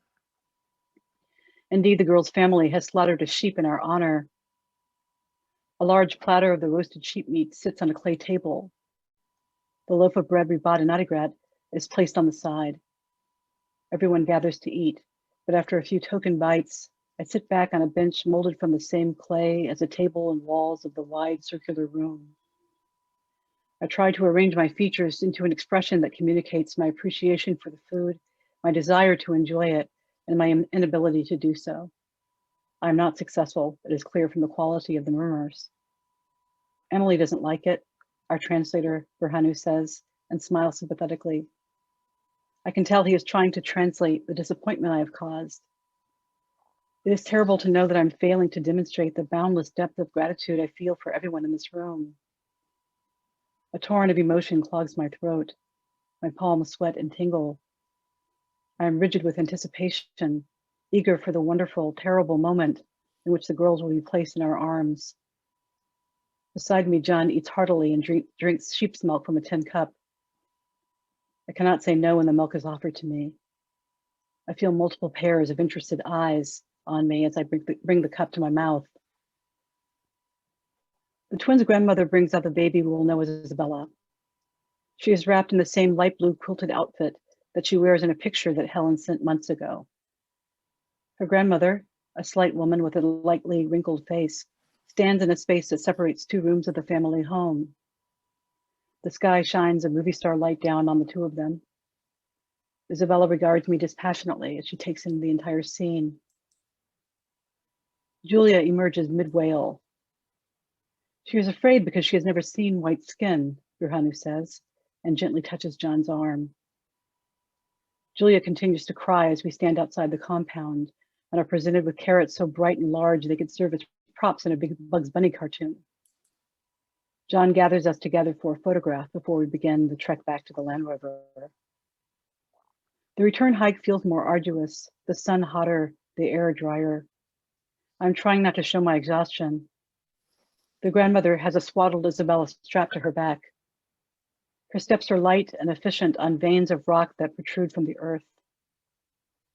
Indeed, the girl's family has slaughtered a sheep in our honor. A large platter of the roasted sheep meat sits on a clay table. The loaf of bread we bought in Adigrat is placed on the side. Everyone gathers to eat, but after a few token bites, I sit back on a bench molded from the same clay as the table and walls of the wide circular room. I try to arrange my features into an expression that communicates my appreciation for the food, my desire to enjoy it, and my inability to do so. I am not successful, it is clear from the quality of the murmurs. Emily doesn't like it, our translator, Berhanu says, and smiles sympathetically. I can tell he is trying to translate the disappointment I have caused. It is terrible to know that I'm failing to demonstrate the boundless depth of gratitude I feel for everyone in this room. A torrent of emotion clogs my throat. My palms sweat and tingle. I am rigid with anticipation, eager for the wonderful, terrible moment in which the girls will be placed in our arms. Beside me, John eats heartily and drinks sheep's milk from a tin cup. I cannot say no when the milk is offered to me. I feel multiple pairs of interested eyes on me as I bring the cup to my mouth. The twins' grandmother brings out the baby we will know as Isabella. She is wrapped in the same light blue quilted outfit that she wears in a picture that Helen sent months ago. Her grandmother, a slight woman with a lightly wrinkled face, stands in a space that separates two rooms of the family home. The sky shines a movie star light down on the two of them. Isabella regards me dispassionately as she takes in the entire scene. Julia emerges mid-wail. She is afraid because she has never seen white skin, Berhanu says, and gently touches John's arm. Julia continues to cry as we stand outside the compound and are presented with carrots so bright and large they could serve as props in a big Bugs Bunny cartoon. John gathers us together for a photograph before we begin the trek back to the Land Rover. The return hike feels more arduous, the sun hotter, the air drier. I'm trying not to show my exhaustion. The grandmother has a swaddled Isabella strapped to her back. Her steps are light and efficient on veins of rock that protrude from the earth.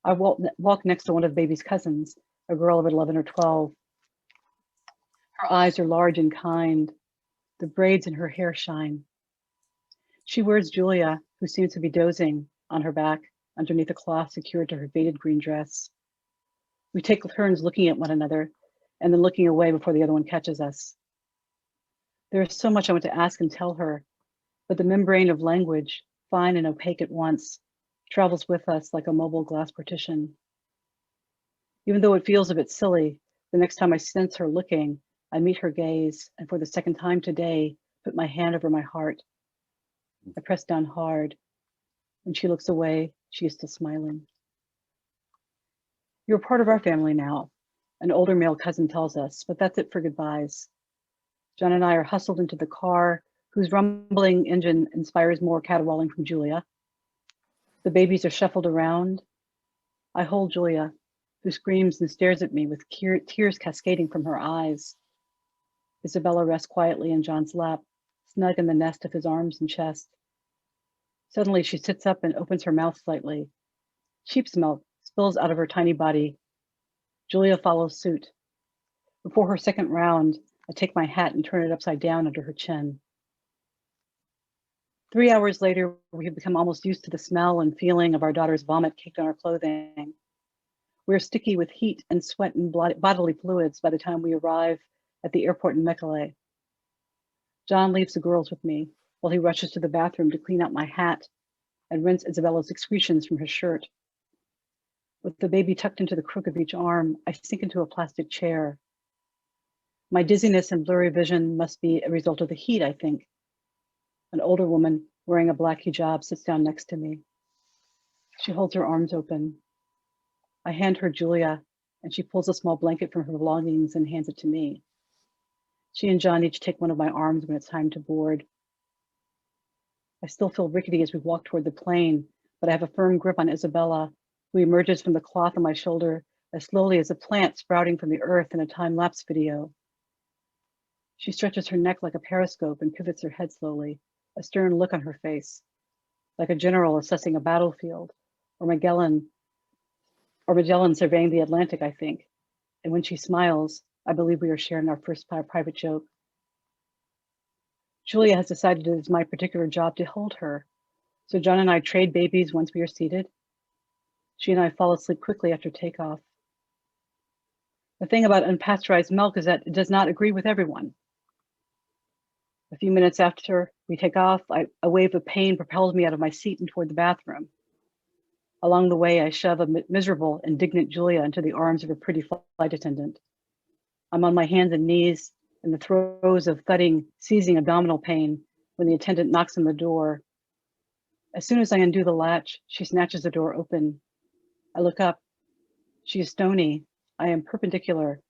I walk next to one of the baby's cousins, a girl of 11 or 12. Her eyes are large and kind. The braids in her hair shine. She wears Julia, who seems to be dozing, on her back underneath a cloth secured to her faded green dress. We take turns looking at one another and then looking away before the other one catches us. There is so much I want to ask and tell her, but the membrane of language, fine and opaque at once, travels with us like a mobile glass partition. Even though it feels a bit silly, the next time I sense her looking, I meet her gaze, and for the second time today, put my hand over my heart. I press down hard. When she looks away, she is still smiling. You're part of our family now, an older male cousin tells us, but that's it for goodbyes. John and I are hustled into the car, whose rumbling engine inspires more caterwauling from Julia. The babies are shuffled around. I hold Julia, who screams and stares at me with tears cascading from her eyes. Isabella rests quietly in John's lap, snug in the nest of his arms and chest. Suddenly she sits up and opens her mouth slightly. Sheep's milk spills out of her tiny body. Julia follows suit. Before her second round, I take my hat and turn it upside down under her chin. 3 hours later, we have become almost used to the smell and feeling of our daughter's vomit caked on our clothing. We're sticky with heat and sweat and bodily fluids by the time we arrive at the airport in Mekelle. John leaves the girls with me while he rushes to the bathroom to clean out my hat and rinse Isabella's excretions from his shirt. With the baby tucked into the crook of each arm, I sink into a plastic chair. My dizziness and blurry vision must be a result of the heat, I think. An older woman wearing a black hijab sits down next to me. She holds her arms open. I hand her Julia, and she pulls a small blanket from her belongings and hands it to me. She and John each take one of my arms when it's time to board. I still feel rickety as we walk toward the plane, but I have a firm grip on Isabella, who emerges from the cloth on my shoulder as slowly as a plant sprouting from the earth in a time-lapse video. She stretches her neck like a periscope and pivots her head slowly, a stern look on her face, like a general assessing a battlefield, or Magellan surveying the Atlantic, I think. And when she smiles, I believe we are sharing our first private joke. Julia has decided it is my particular job to hold her, so John and I trade babies once we are seated. She and I fall asleep quickly after takeoff. The thing about unpasteurized milk is that it does not agree with everyone. A few minutes after we take off, a wave of pain propels me out of my seat and toward the bathroom. Along the way, I shove a miserable, indignant Julia into the arms of a pretty flight attendant. I'm on my hands and knees in the throes of thudding, seizing abdominal pain when the attendant knocks on the door. As soon as I undo the latch, she snatches the door open. I look up. She is stony. I am perpendicular.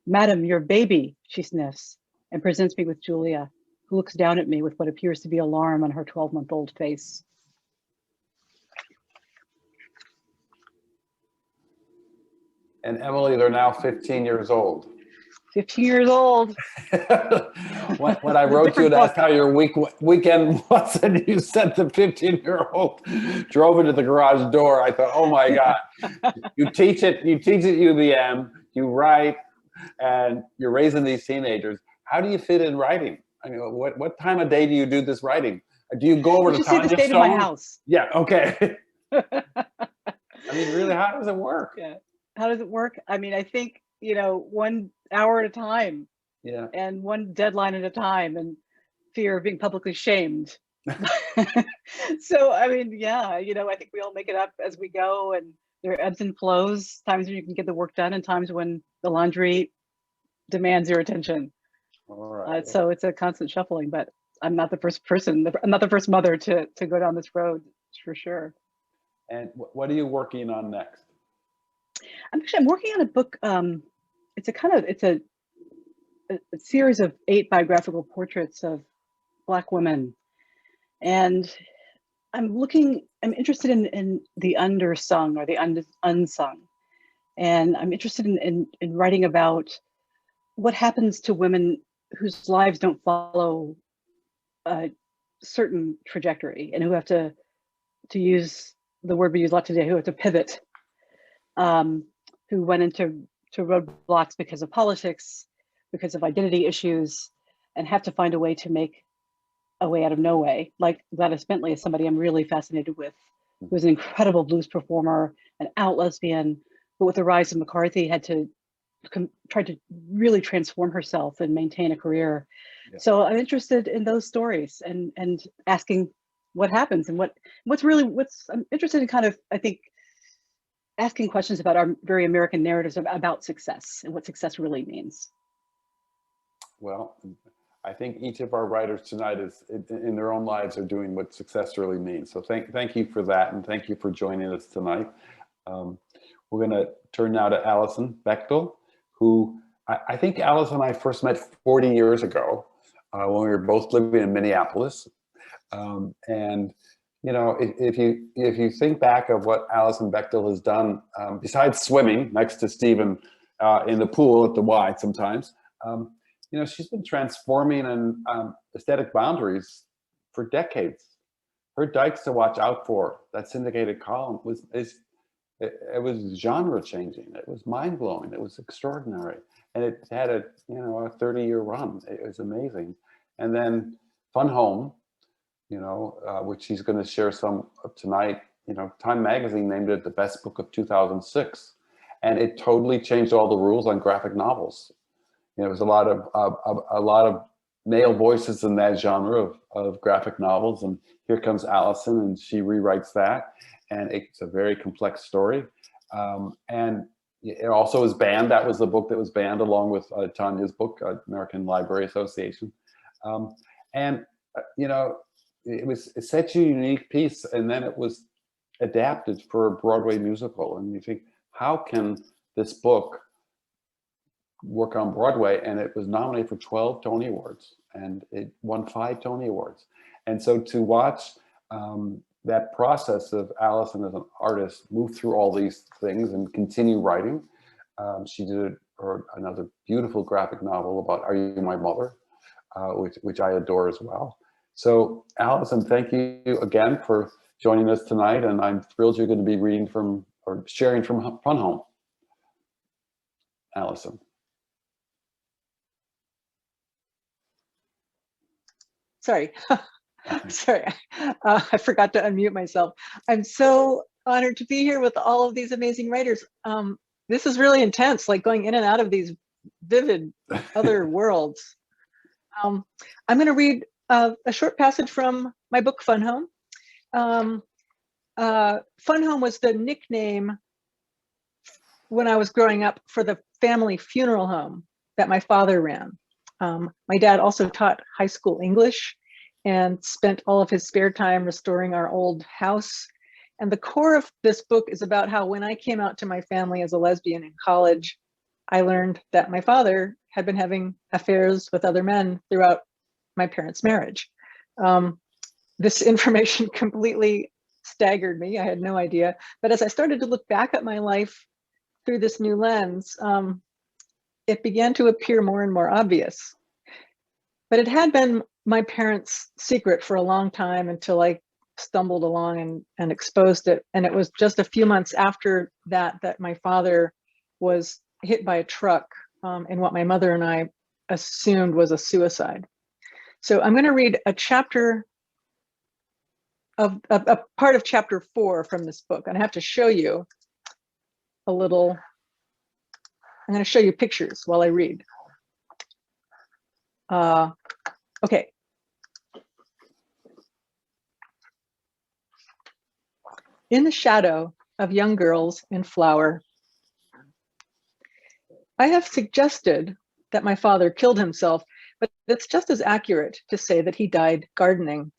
"Madam, your baby," she sniffs and presents me with Julia, who looks down at me with what appears to be alarm on her 12-month-old face. And Emily, they're now 15 years old. 15 years old. when I wrote you and asked how your weekend was, and you said the 15-year-old drove into the garage door, I thought, oh my God, you teach at UVM, you write, and you're raising these teenagers. How do you fit in writing? I mean, what time of day do you do this writing? Do you go over to Tanya Lee Stone? You see the state of my house. Yeah, okay. I mean, really, how does it work? Yeah. How does it work? I mean, I think, 1 hour at a time. Yeah. And one deadline at a time, and fear of being publicly shamed. So, I mean, yeah, I think we all make it up as we go, and there are ebbs and flows, times when you can get the work done and times when the laundry demands your attention. All right. So it's a constant shuffling, but I'm not the first person, I'm not the first mother to go down this road, for sure. And what are you working on next? I'm working on a book. It's a series of 8 biographical portraits of Black women. And I'm interested in the undersung or the unsung. And I'm interested in writing about what happens to women whose lives don't follow a certain trajectory and who have to use the word we use a lot today, who have to pivot, who went into roadblocks because of politics, because of identity issues, and have to find a way to make a way out of no way. Like Gladys Bentley is somebody I'm really fascinated with, who's an incredible blues performer, an out lesbian, but with the rise of McCarthy had to try to really transform herself and maintain a career. Yeah. So I'm interested in those stories and asking what happens and I'm interested in kind of, I think, asking questions about our very American narratives about success and what success really means. Well, I think each of our writers tonight is in their own lives are doing what success really means. So thank you for that, and thank you for joining us tonight. We're going to turn now to Alison Bechdel, who I think Alison and I first met 40 years ago when we were both living in Minneapolis. And if you think back of what Alison Bechdel has done, besides swimming next to Stephen in the pool at the Y sometimes, she's been transforming aesthetic boundaries for decades. Her Dykes to Watch Out For, that syndicated column, is it was genre changing. It was mind blowing. It was extraordinary. And it had a 30-year run. It was amazing. And then Fun Home, which he's going to share some of tonight. Time Magazine named it the best book of 2006, and it totally changed all the rules on graphic novels. There was a lot of male voices in that genre of graphic novels, and here comes Alison, and she rewrites that, and it's a very complex story. And it also was banned. That was the book that was banned along with Tanya's book, American Library Association. It was such a unique piece, and then it was adapted for a Broadway musical. And you think, how can this book work on Broadway? And it was nominated for 12 Tony Awards, and it won 5 Tony Awards. And so to watch that process of Alison as an artist move through all these things and continue writing. She did another beautiful graphic novel about Are You My Mother, which I adore as well. So Alison, thank you again for joining us tonight, and I'm thrilled you're going to be reading from or sharing from Fun Home. Alison. Sorry. Sorry, I forgot to unmute myself. I'm so honored to be here with all of these amazing writers. This is really intense, like going in and out of these vivid other worlds. I'm going to read a short passage from my book, Fun Home. Fun Home was the nickname when I was growing up for the family funeral home that my father ran. My dad also taught high school English and spent all of his spare time restoring our old house. And the core of this book is about how when I came out to my family as a lesbian in college, I learned that my father had been having affairs with other men throughout my parents' marriage. This information completely staggered me. I had no idea. But as I started to look back at my life through this new lens, it began to appear more and more obvious. But it had been my parents' secret for a long time until I stumbled along and exposed it. And it was just a few months after that my father was hit by a truck in what my mother and I assumed was a suicide. So I'm going to read a chapter of a part of chapter 4 from this book. And I have to show you a little, I'm going to show you pictures while I read. Okay. In the shadow of young girls in flower, I have suggested that my father killed himself, but it's just as accurate to say that he died gardening.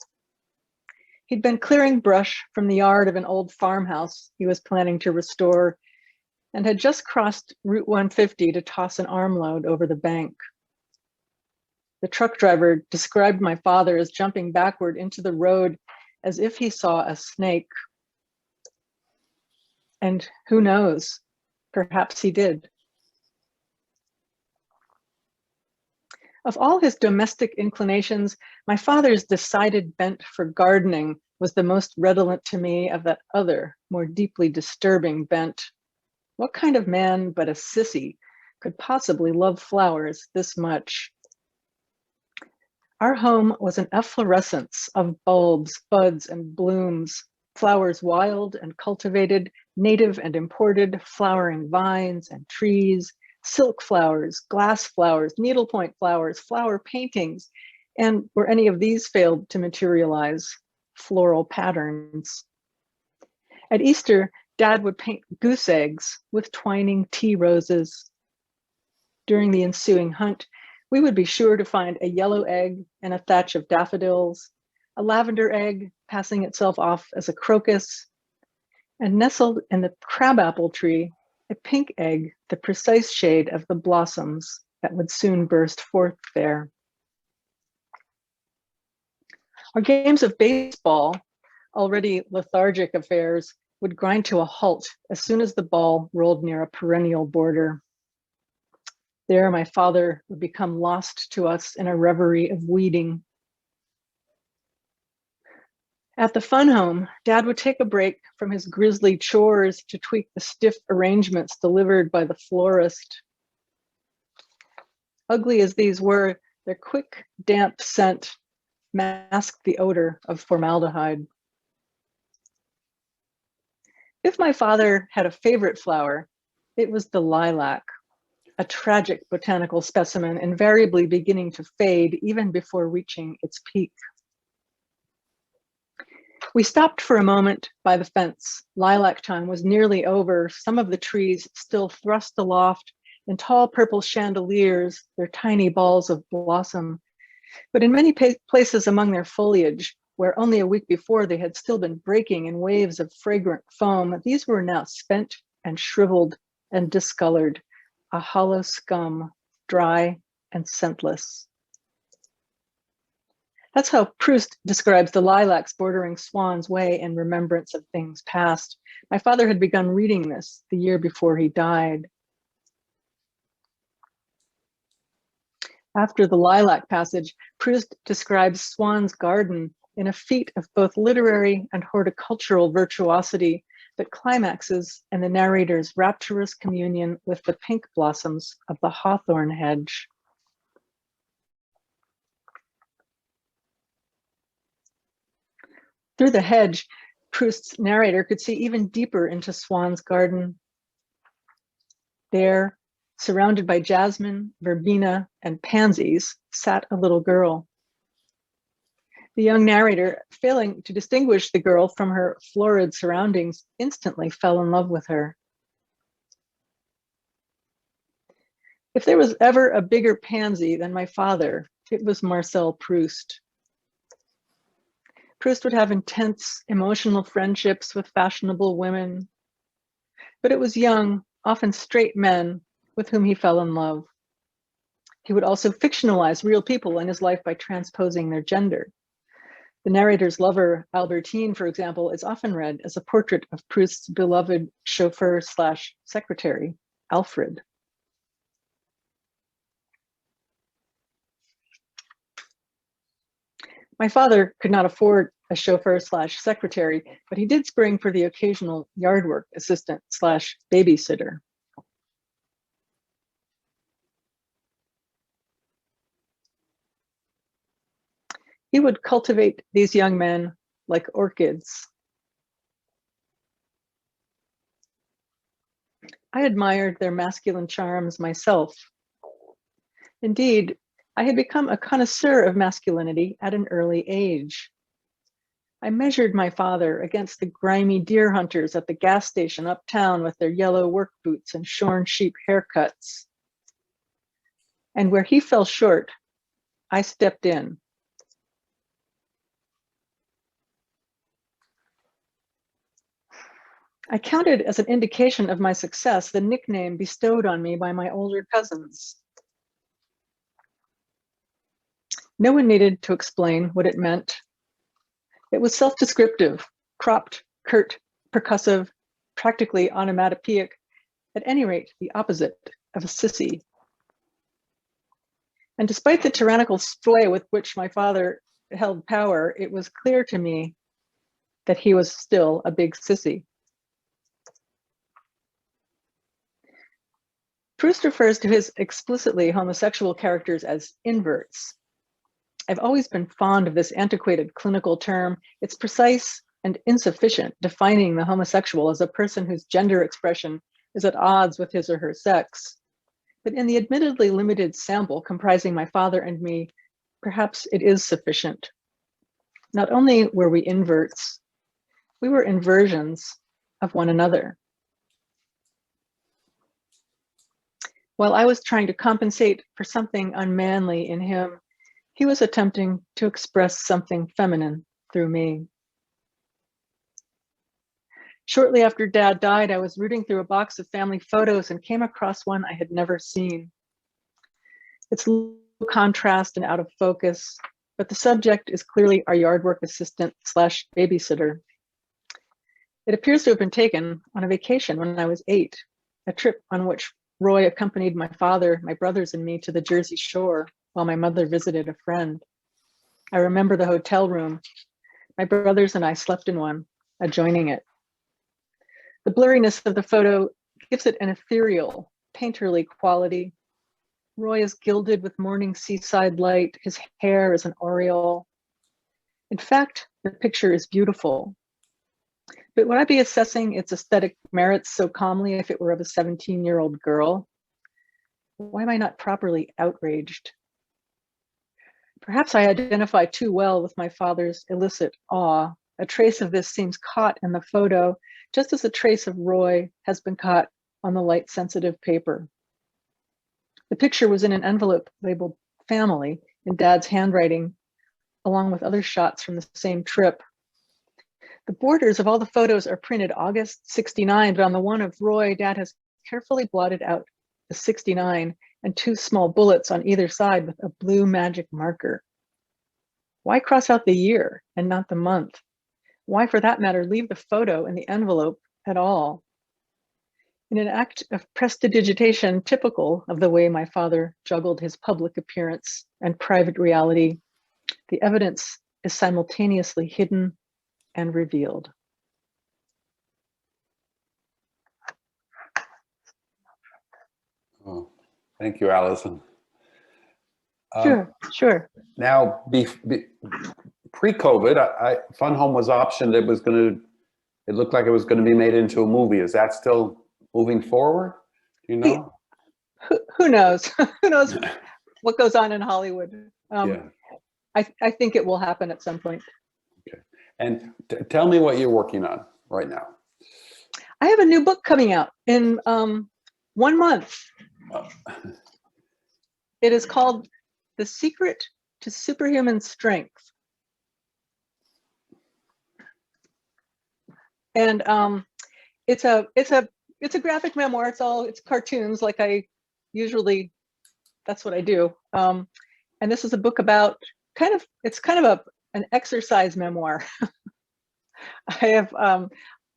He'd been clearing brush from the yard of an old farmhouse he was planning to restore and had just crossed Route 150 to toss an armload over the bank. The truck driver described my father as jumping backward into the road as if he saw a snake. And who knows, perhaps he did. Of all his domestic inclinations, my father's decided bent for gardening was the most redolent to me of that other, more deeply disturbing bent. What kind of man but a sissy could possibly love flowers this much? Our home was an efflorescence of bulbs, buds, and blooms, flowers wild and cultivated, native and imported, flowering vines and trees, silk flowers, glass flowers, needlepoint flowers, flower paintings, and where any of these failed to materialize, floral patterns. At Easter, Dad would paint goose eggs with twining tea roses. During the ensuing hunt, we would be sure to find a yellow egg and a thatch of daffodils, a lavender egg passing itself off as a crocus, and nestled in the crabapple tree, a pink egg, the precise shade of the blossoms that would soon burst forth there. Our games of baseball, already lethargic affairs, would grind to a halt as soon as the ball rolled near a perennial border. There, my father would become lost to us in a reverie of weeding. At the fun home, Dad would take a break from his grisly chores to tweak the stiff arrangements delivered by the florist. Ugly as these were, their quick, damp scent masked the odor of formaldehyde. If my father had a favorite flower, it was the lilac, a tragic botanical specimen invariably beginning to fade even before reaching its peak. We stopped for a moment by the fence. Lilac time was nearly over, some of the trees still thrust aloft in tall purple chandeliers, their tiny balls of blossom. But in many places among their foliage, where only a week before they had still been breaking in waves of fragrant foam, these were now spent and shriveled and discolored, a hollow scum, dry and scentless. That's how Proust describes the lilacs bordering Swan's Way in remembrance of things past. My father had begun reading this the year before he died. After the lilac passage, Proust describes Swan's garden in a feat of both literary and horticultural virtuosity that climaxes in the narrator's rapturous communion with the pink blossoms of the hawthorn hedge. Through the hedge, Proust's narrator could see even deeper into Swan's garden. There, surrounded by jasmine, verbena, and pansies, sat a little girl. The young narrator, failing to distinguish the girl from her florid surroundings, instantly fell in love with her. If there was ever a bigger pansy than my father, it was Marcel Proust. Proust would have intense emotional friendships with fashionable women, but it was young, often straight men with whom he fell in love. He would also fictionalize real people in his life by transposing their gender. The narrator's lover, Albertine, for example, is often read as a portrait of Proust's beloved chauffeur/secretary, Alfred. My father could not afford a chauffeur/secretary, but he did spring for the occasional yard work assistant/babysitter. He would cultivate these young men like orchids. I admired their masculine charms myself. Indeed, I had become a connoisseur of masculinity at an early age. I measured my father against the grimy deer hunters at the gas station uptown with their yellow work boots and shorn sheep haircuts. And where he fell short, I stepped in. I counted as an indication of my success the nickname bestowed on me by my older cousins. No one needed to explain what it meant. It was self-descriptive, cropped, curt, percussive, practically onomatopoeic, at any rate, the opposite of a sissy. And despite the tyrannical sway with which my father held power, it was clear to me that he was still a big sissy. Proust refers to his explicitly homosexual characters as inverts. I've always been fond of this antiquated clinical term. It's precise and insufficient, defining the homosexual as a person whose gender expression is at odds with his or her sex. But in the admittedly limited sample comprising my father and me, perhaps it is sufficient. Not only were we inverts, we were inversions of one another. While I was trying to compensate for something unmanly in him, he was attempting to express something feminine through me. Shortly after Dad died, I was rooting through a box of family photos and came across one I had never seen. It's low contrast and out of focus, but the subject is clearly our yard work assistant/babysitter. It appears to have been taken on a vacation when I was 8, a trip on which Roy accompanied my father, my brothers, and me to the Jersey Shore while my mother visited a friend. I remember the hotel room. My brothers and I slept in one, adjoining it. The blurriness of the photo gives it an ethereal, painterly quality. Roy is gilded with morning seaside light. His hair is an aureole. In fact, the picture is beautiful. But would I be assessing its aesthetic merits so calmly if it were of a 17-year-old girl? Why am I not properly outraged? Perhaps I identify too well with my father's illicit awe. A trace of this seems caught in the photo, just as a trace of Roy has been caught on the light-sensitive paper. The picture was in an envelope labeled family in Dad's handwriting, along with other shots from the same trip. The borders of all the photos are printed August 69, but on the one of Roy, Dad has carefully blotted out the 69 and 2 small bullets on either side with a blue magic marker. Why cross out the year and not the month? Why, for that matter, leave the photo in the envelope at all? In an act of prestidigitation typical of the way my father juggled his public appearance and private reality, the evidence is simultaneously hidden and revealed. Oh, thank you, Alison. Sure. Now, pre-COVID, Fun Home was optioned. It looked like it was going to be made into a movie. Is that still moving forward? Do you know? Who knows? Who knows what goes on in Hollywood? Yeah. I think it will happen at some point. Okay. And tell me what you're working on right now. I have a new book coming out in 1 month. It is called The Secret to Superhuman Strength. And it's a graphic memoir. It's cartoons, like I usually, that's what I do. And this is a book about it's kind of an exercise memoir. I have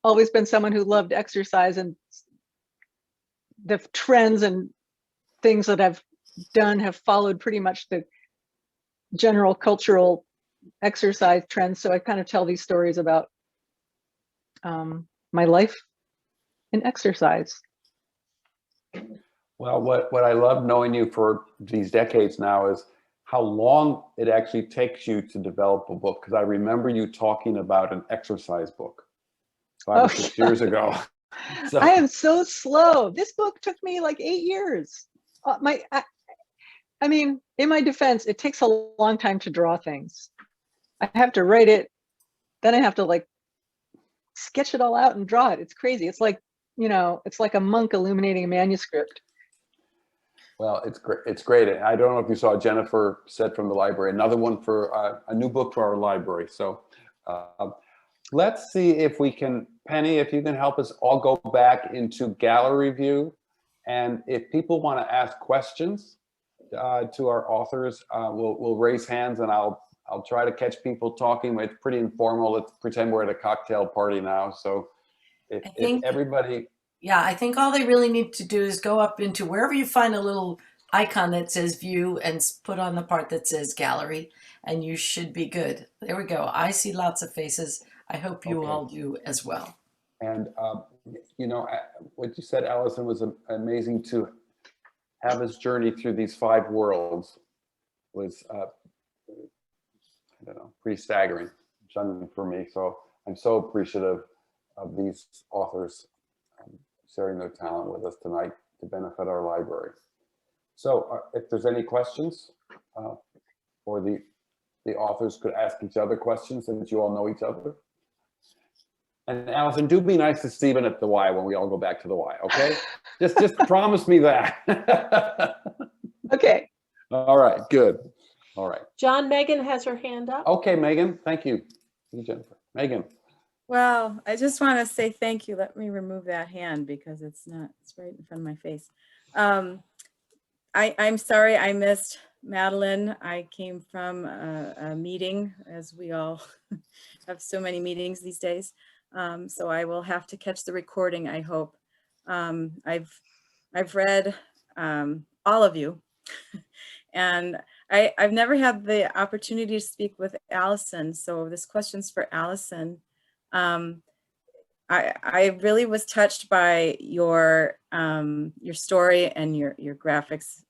always been someone who loved exercise, and the trends and things that I've done have followed pretty much the general cultural exercise trends. So I kind of tell these stories about my life in exercise. Well, what I love knowing you for these decades now is how long it actually takes you to develop a book. Because I remember you talking about an exercise book 5 or 6 years ago. So, I am so slow. This book took me like 8 years. I mean, in my defense, it takes a long time to draw things. I have to write it, then I have to like sketch it all out and draw it. It's crazy. It's like, it's like a monk illuminating a manuscript. well, it's great. It's great. I don't know if you saw Jennifer said from the library, another one for a new book for our library. So let's see if we can, Penny, if you can help us all go back into gallery view. And if people want to ask questions to our authors, we'll raise hands, and I'll try to catch people talking. It's pretty informal. Let's pretend we're at a cocktail party now. So if everybody. Yeah, I think all they really need to do is go up into wherever you find a little icon that says view and put on the part that says gallery, and you should be good. There we go. I see lots of faces. I hope you all do as well. And, what you said, Alison, was amazing to have us journey through these 5 worlds. Was, pretty staggering for me. So I'm so appreciative of these authors sharing their talent with us tonight to benefit our library. So if there's any questions, or the authors could ask each other questions since you all know each other. And Alison, do be nice to Stephen at the Y when we all go back to the Y, okay? just promise me that. Okay. All right, good. All right. John, Megan has her hand up. Okay, Megan, thank you. Jennifer. Megan. Well, I just want to say thank you. Let me remove that hand because it's right in front of my face. I'm sorry I missed Madeleine. I came from a meeting, as we all have so many meetings these days. So I will have to catch the recording, I hope. I've read all of you, and I've never had the opportunity to speak with Alison, so this question's for Alison. I really was touched by your story and your graphics,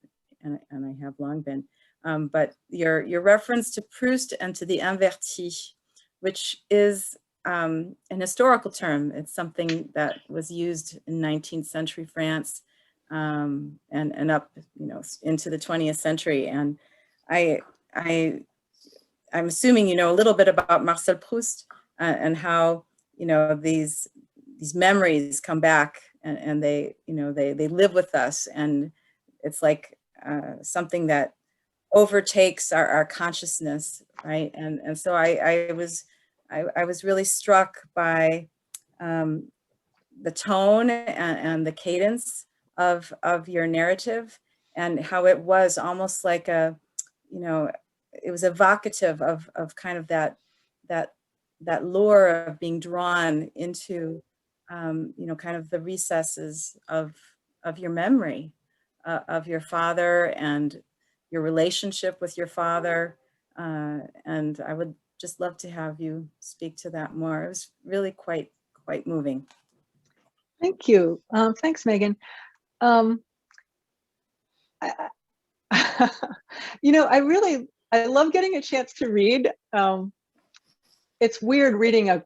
and I have long been. But your reference to Proust and to the inverti, which is an historical term. It's something that was used in 19th century France and up, into the 20th century. And I'm assuming you know a little bit about Marcel Proust and how these memories come back and they live with us, and it's like something that overtakes our consciousness, right? And so I was really struck by the tone and the cadence of your narrative, and how it was almost like it was evocative of kind of that lure of being drawn into kind of the recesses of your memory of your father and your relationship with your father, and I would just love to have you speak to that more. It was really quite moving. Thank you. Thanks, Megan. I love getting a chance to read. It's weird reading a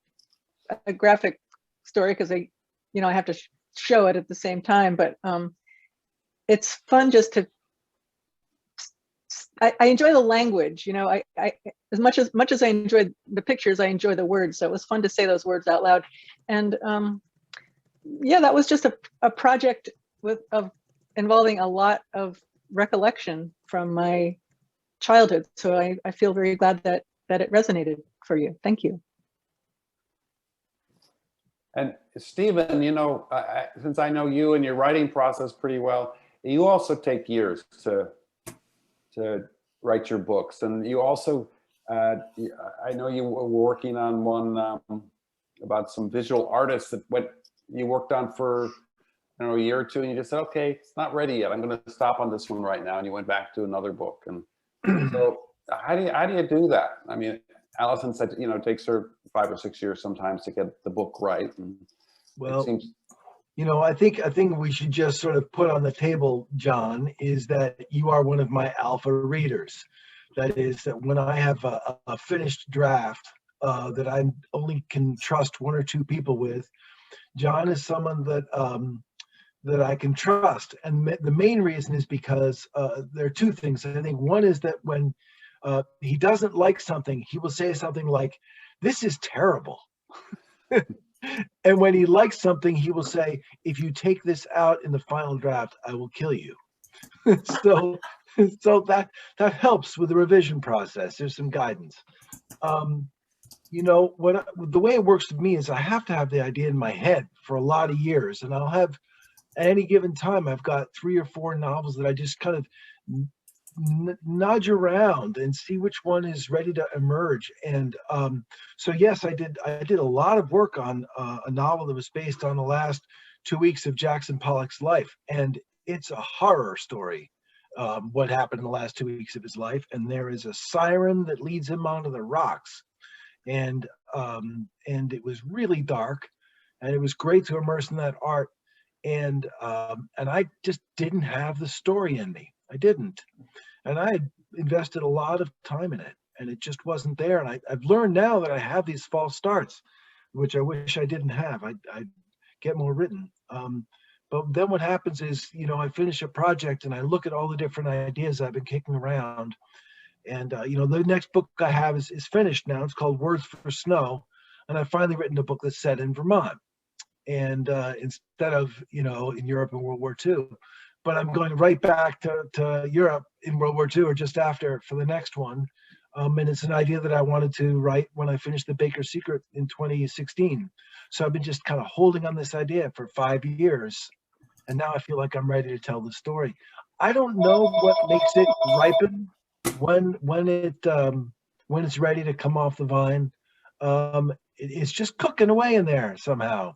graphic story because I have to show it at the same time, but it's fun just to. I enjoy the language, I as much as I enjoy the pictures, I enjoy the words. So it was fun to say those words out loud, and yeah, that was just a project of involving a lot of recollection from my childhood. So I feel very glad that it resonated for you. Thank you. And Stephen, since I know you and your writing process pretty well, you also take years to write your books, and you also I know you were working on one about some visual artists that you worked on for a year or two, and you just said, okay, it's not ready yet, I'm going to stop on this one right now, and you went back to another book. And so how do you do that? I mean, Alison said it takes her 5 or 6 years sometimes to get the book right. And well, it seems... I think we should just sort of put on the table, John, is that you are one of my alpha readers. That is, that when I have a finished draft that I only can trust 1 or 2 people with, John is someone that I can trust. And the main reason is because there are 2 things. I think one is that when he doesn't like something, he will say something like, "This is terrible." And when he likes something, he will say, "If you take this out in the final draft, I will kill you." so that helps with the revision process. There's some guidance. The way it works with me is I have to have the idea in my head for a lot of years, and I'll have, at any given time, I've got 3 or 4 novels that I just kind of nudge around and see which one is ready to emerge. And so yes, I did a lot of work on a novel that was based on the last 2 weeks of Jackson Pollock's life, and it's a horror story, what happened in the last 2 weeks of his life. And there is a siren that leads him onto the rocks, and it was really dark, and it was great to immerse in that art. And I just didn't have the story in me. I didn't. And I had invested a lot of time in it, and it just wasn't there. And I've learned now that I have these false starts, which I wish I didn't have. I'd get more written. But then what happens is, I finish a project and I look at all the different ideas I've been kicking around. And, the next book I have is finished now. It's called Words for Snow. And I've finally written a book that's set in Vermont. And instead of, in Europe in World War II. But I'm going right back to Europe in World War II or just after for the next one. And it's an idea that I wanted to write when I finished The Baker's Secret in 2016. So I've been just kind of holding on this idea for 5 years. And now I feel like I'm ready to tell the story. I don't know what makes it ripen when it's ready to come off the vine. It's just cooking away in there somehow.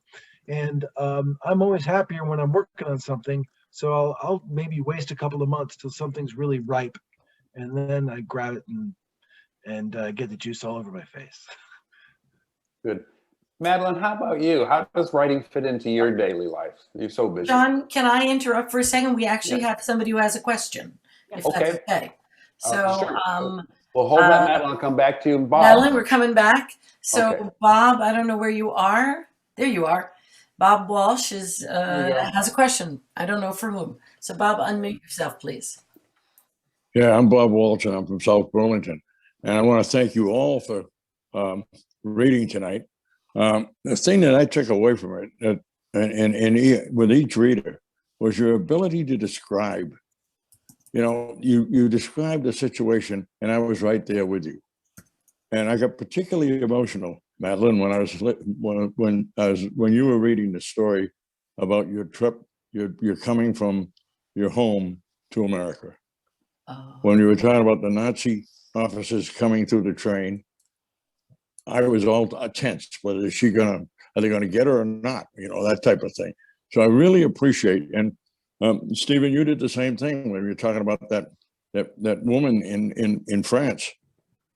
And I'm always happier when I'm working on something. So I'll maybe waste a couple of months till something's really ripe, and then I grab it and get the juice all over my face. Good. Madeleine, how about you? How does writing fit into your daily life? You're so busy. John, can I interrupt for a second? We actually Yeah. have somebody who has a question, if Okay. that's okay. So, Sure. Well, hold that, Madeline. I'll come back to you. Bob. Madeline, we're coming back. So, Okay. Bob, I don't know where you are. There you are. Bob Walsh has a question. I don't know for whom. So, Bob, unmute yourself, please. Yeah, I'm Bob Walsh, and I'm from South Burlington. And I want to thank you all for reading tonight. The thing that I took away from it, with each reader, was your ability to describe. You know, you described the situation, and I was right there with you. And I got particularly emotional, Madeleine, when you were reading the story about your trip. You're coming from your home to America. Oh. When you were talking about the Nazi officers coming through the train, I was all tense. Are they gonna get her or not? You know, that type of thing. So I really appreciate, and Stephen, you did the same thing when you were talking about that woman in France.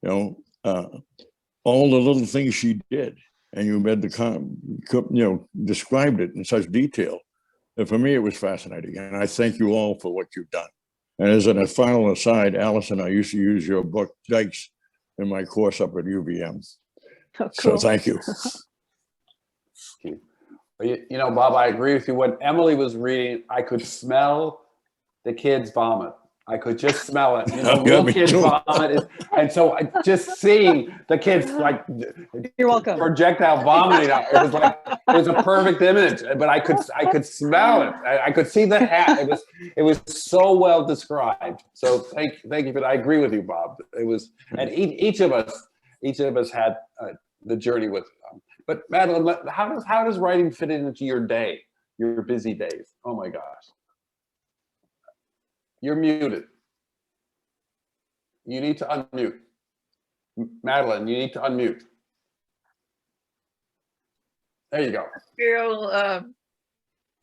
You know, all the little things she did, and you read described it in such detail. And for me, it was fascinating, and I thank you all for what you've done. And as a final aside, Alison, I used to use your book, Dykes, in my course up at UVM. Oh, So cool. thank you. You know, Bob, I agree with you. When Emily was reading, I could smell the kids vomit. I could just smell it. You know, Yeah, little me kids too. vomit. And so just seeing the kids like You're welcome. projectile vomiting out, it was a perfect image. But I could smell it. I could see the hat. It was so well described. So thank you for that. I agree with you, Bob. It was, and each of us had the journey with. But Madeleine, how does writing fit into your day, your busy days? Oh my gosh. You're muted. You need to unmute. Madeleine, you need to unmute. There you go. I feel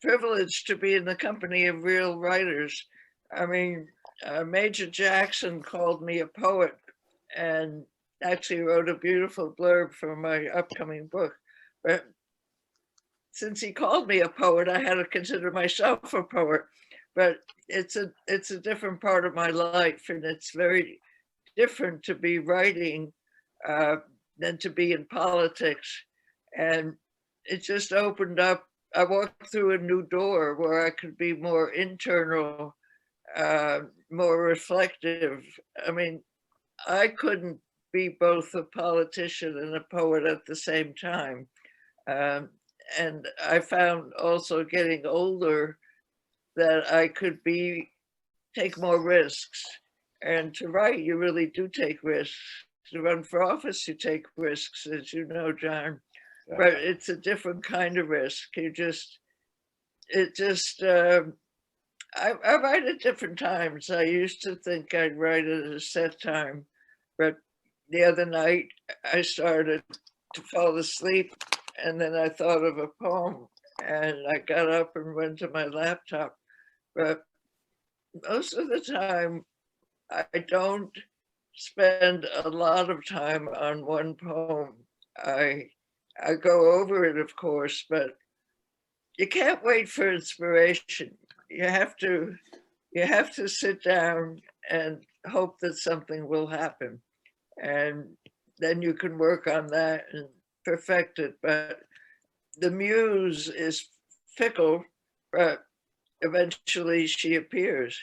privileged to be in the company of real writers. I mean, Major Jackson called me a poet and actually wrote a beautiful blurb for my upcoming book. But since he called me a poet, I had to consider myself a poet. But it's a different part of my life, and it's very different to be writing than to be in politics. And it just opened up. I walked through a new door where I could be more internal, more reflective. I mean, I couldn't be both a politician and a poet at the same time. And I found also getting older that I could take more risks. And to write, you really do take risks. To run for office, you take risks, as you know, John. Yeah. But it's a different kind of risk. I write at different times. I used to think I'd write at a set time, but the other night I started to fall asleep, and then I thought of a poem, and I got up and went to my laptop. But most of the time, I don't spend a lot of time on one poem. I go over it, of course, but you can't wait for inspiration. You have to sit down and hope that something will happen, and then you can work on that and perfect it. But the muse is fickle, but eventually she appears.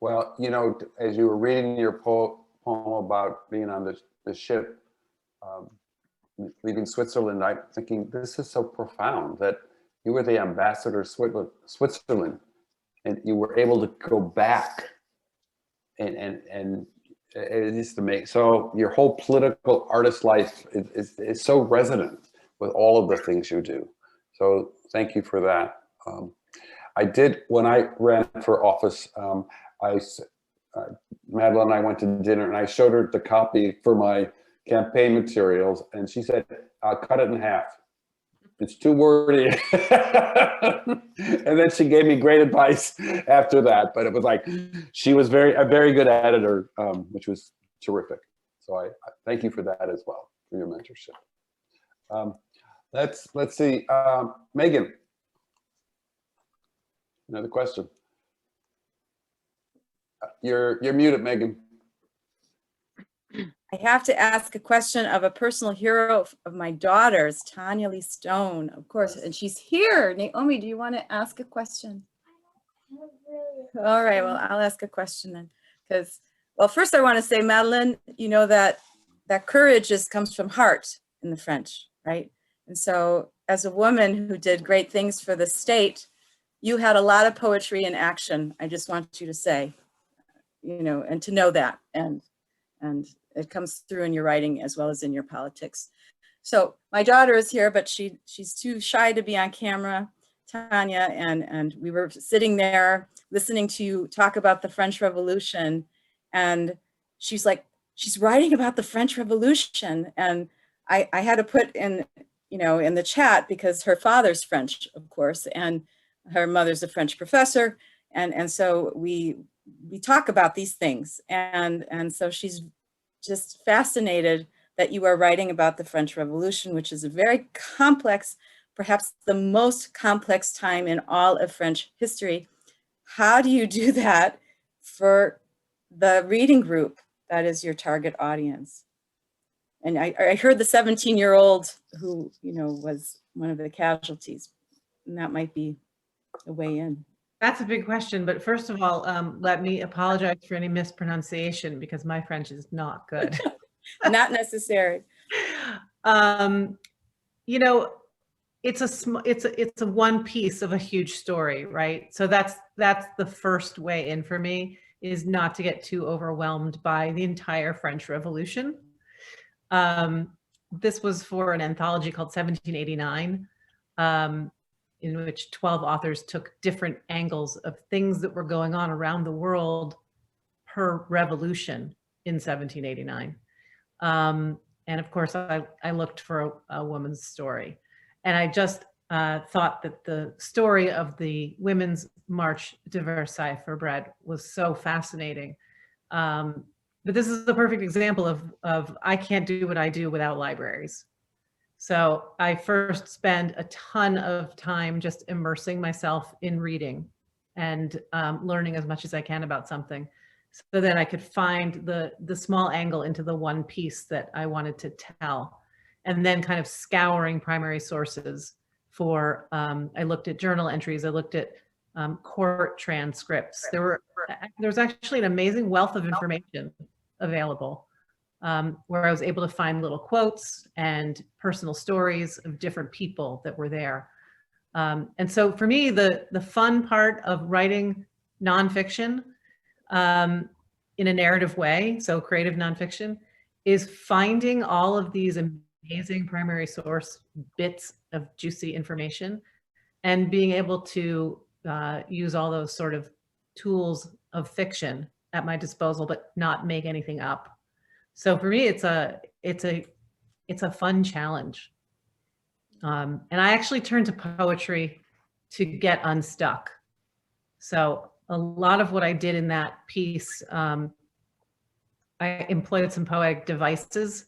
Well, you know, as you were reading your poem about being on the ship, leaving Switzerland, I'm thinking this is so profound that you were the ambassador of Switzerland, and you were able to go back and it is to make, so your whole political artist life is so resonant with all of the things you do. So thank you for that. I did, when I ran for office, Madeleine and I went to dinner and I showed her the copy for my campaign materials, and she said, "I'll cut it in half." it's too wordy. And then she gave me great advice after that. But it was like, she was a very good editor, which was terrific. So I thank you for that as well, for your mentorship. Let's see, Megan. Another question. You're muted, Megan. I have to ask a question of a personal hero of my daughter's, Tanya Lee Stone, of course, and she's here. Naomi, do you want to ask a question? All right, well, I'll ask a question then, because, well, first I want to say, Madeleine, you know that courage comes from heart in the French, right? And so as a woman who did great things for the state, you had a lot of poetry in action. I just want you to say, you know, and to know that, and it comes through in your writing as well as in your politics. So my daughter is here, but she's too shy to be on camera, Tanya, and we were sitting there listening to you talk about the French Revolution, and she's like, she's writing about the French Revolution, and I had to put in, you know, in the chat, because her father's French, of course, and her mother's a French professor, and so we talk about these things, and so she's just fascinated that you are writing about the French Revolution, which is a very complex, perhaps the most complex time in all of French history. How do you do that for the reading group that is your target audience? And I heard the 17-year-old who, you know, was one of the casualties, and that might be a way in. That's a big question, but first of all, let me apologize for any mispronunciation, because my French is not good. Not necessary. You know, it's a one piece of a huge story, right? So that's the first way in for me, is not to get too overwhelmed by the entire French Revolution. This was for an anthology called 1789. In which 12 authors took different angles of things that were going on around the world per revolution in 1789. And of course, I looked for a woman's story. And I just thought that the story of the Women's March to Versailles for Bread was so fascinating. But this is the perfect example of I can't do what I do without libraries. So I first spend a ton of time just immersing myself in reading and learning as much as I can about something, so then I could find the small angle into the one piece that I wanted to tell. And then kind of scouring primary sources for, I looked at journal entries, I looked at court transcripts. There was actually an amazing wealth of information available. Where I was able to find little quotes and personal stories of different people that were there. And so for me, the fun part of writing nonfiction in a narrative way, so creative nonfiction, is finding all of these amazing primary source bits of juicy information and being able to use all those sort of tools of fiction at my disposal, but not make anything up. So for me, it's a fun challenge. And I actually turned to poetry to get unstuck. So a lot of what I did in that piece, I employed some poetic devices,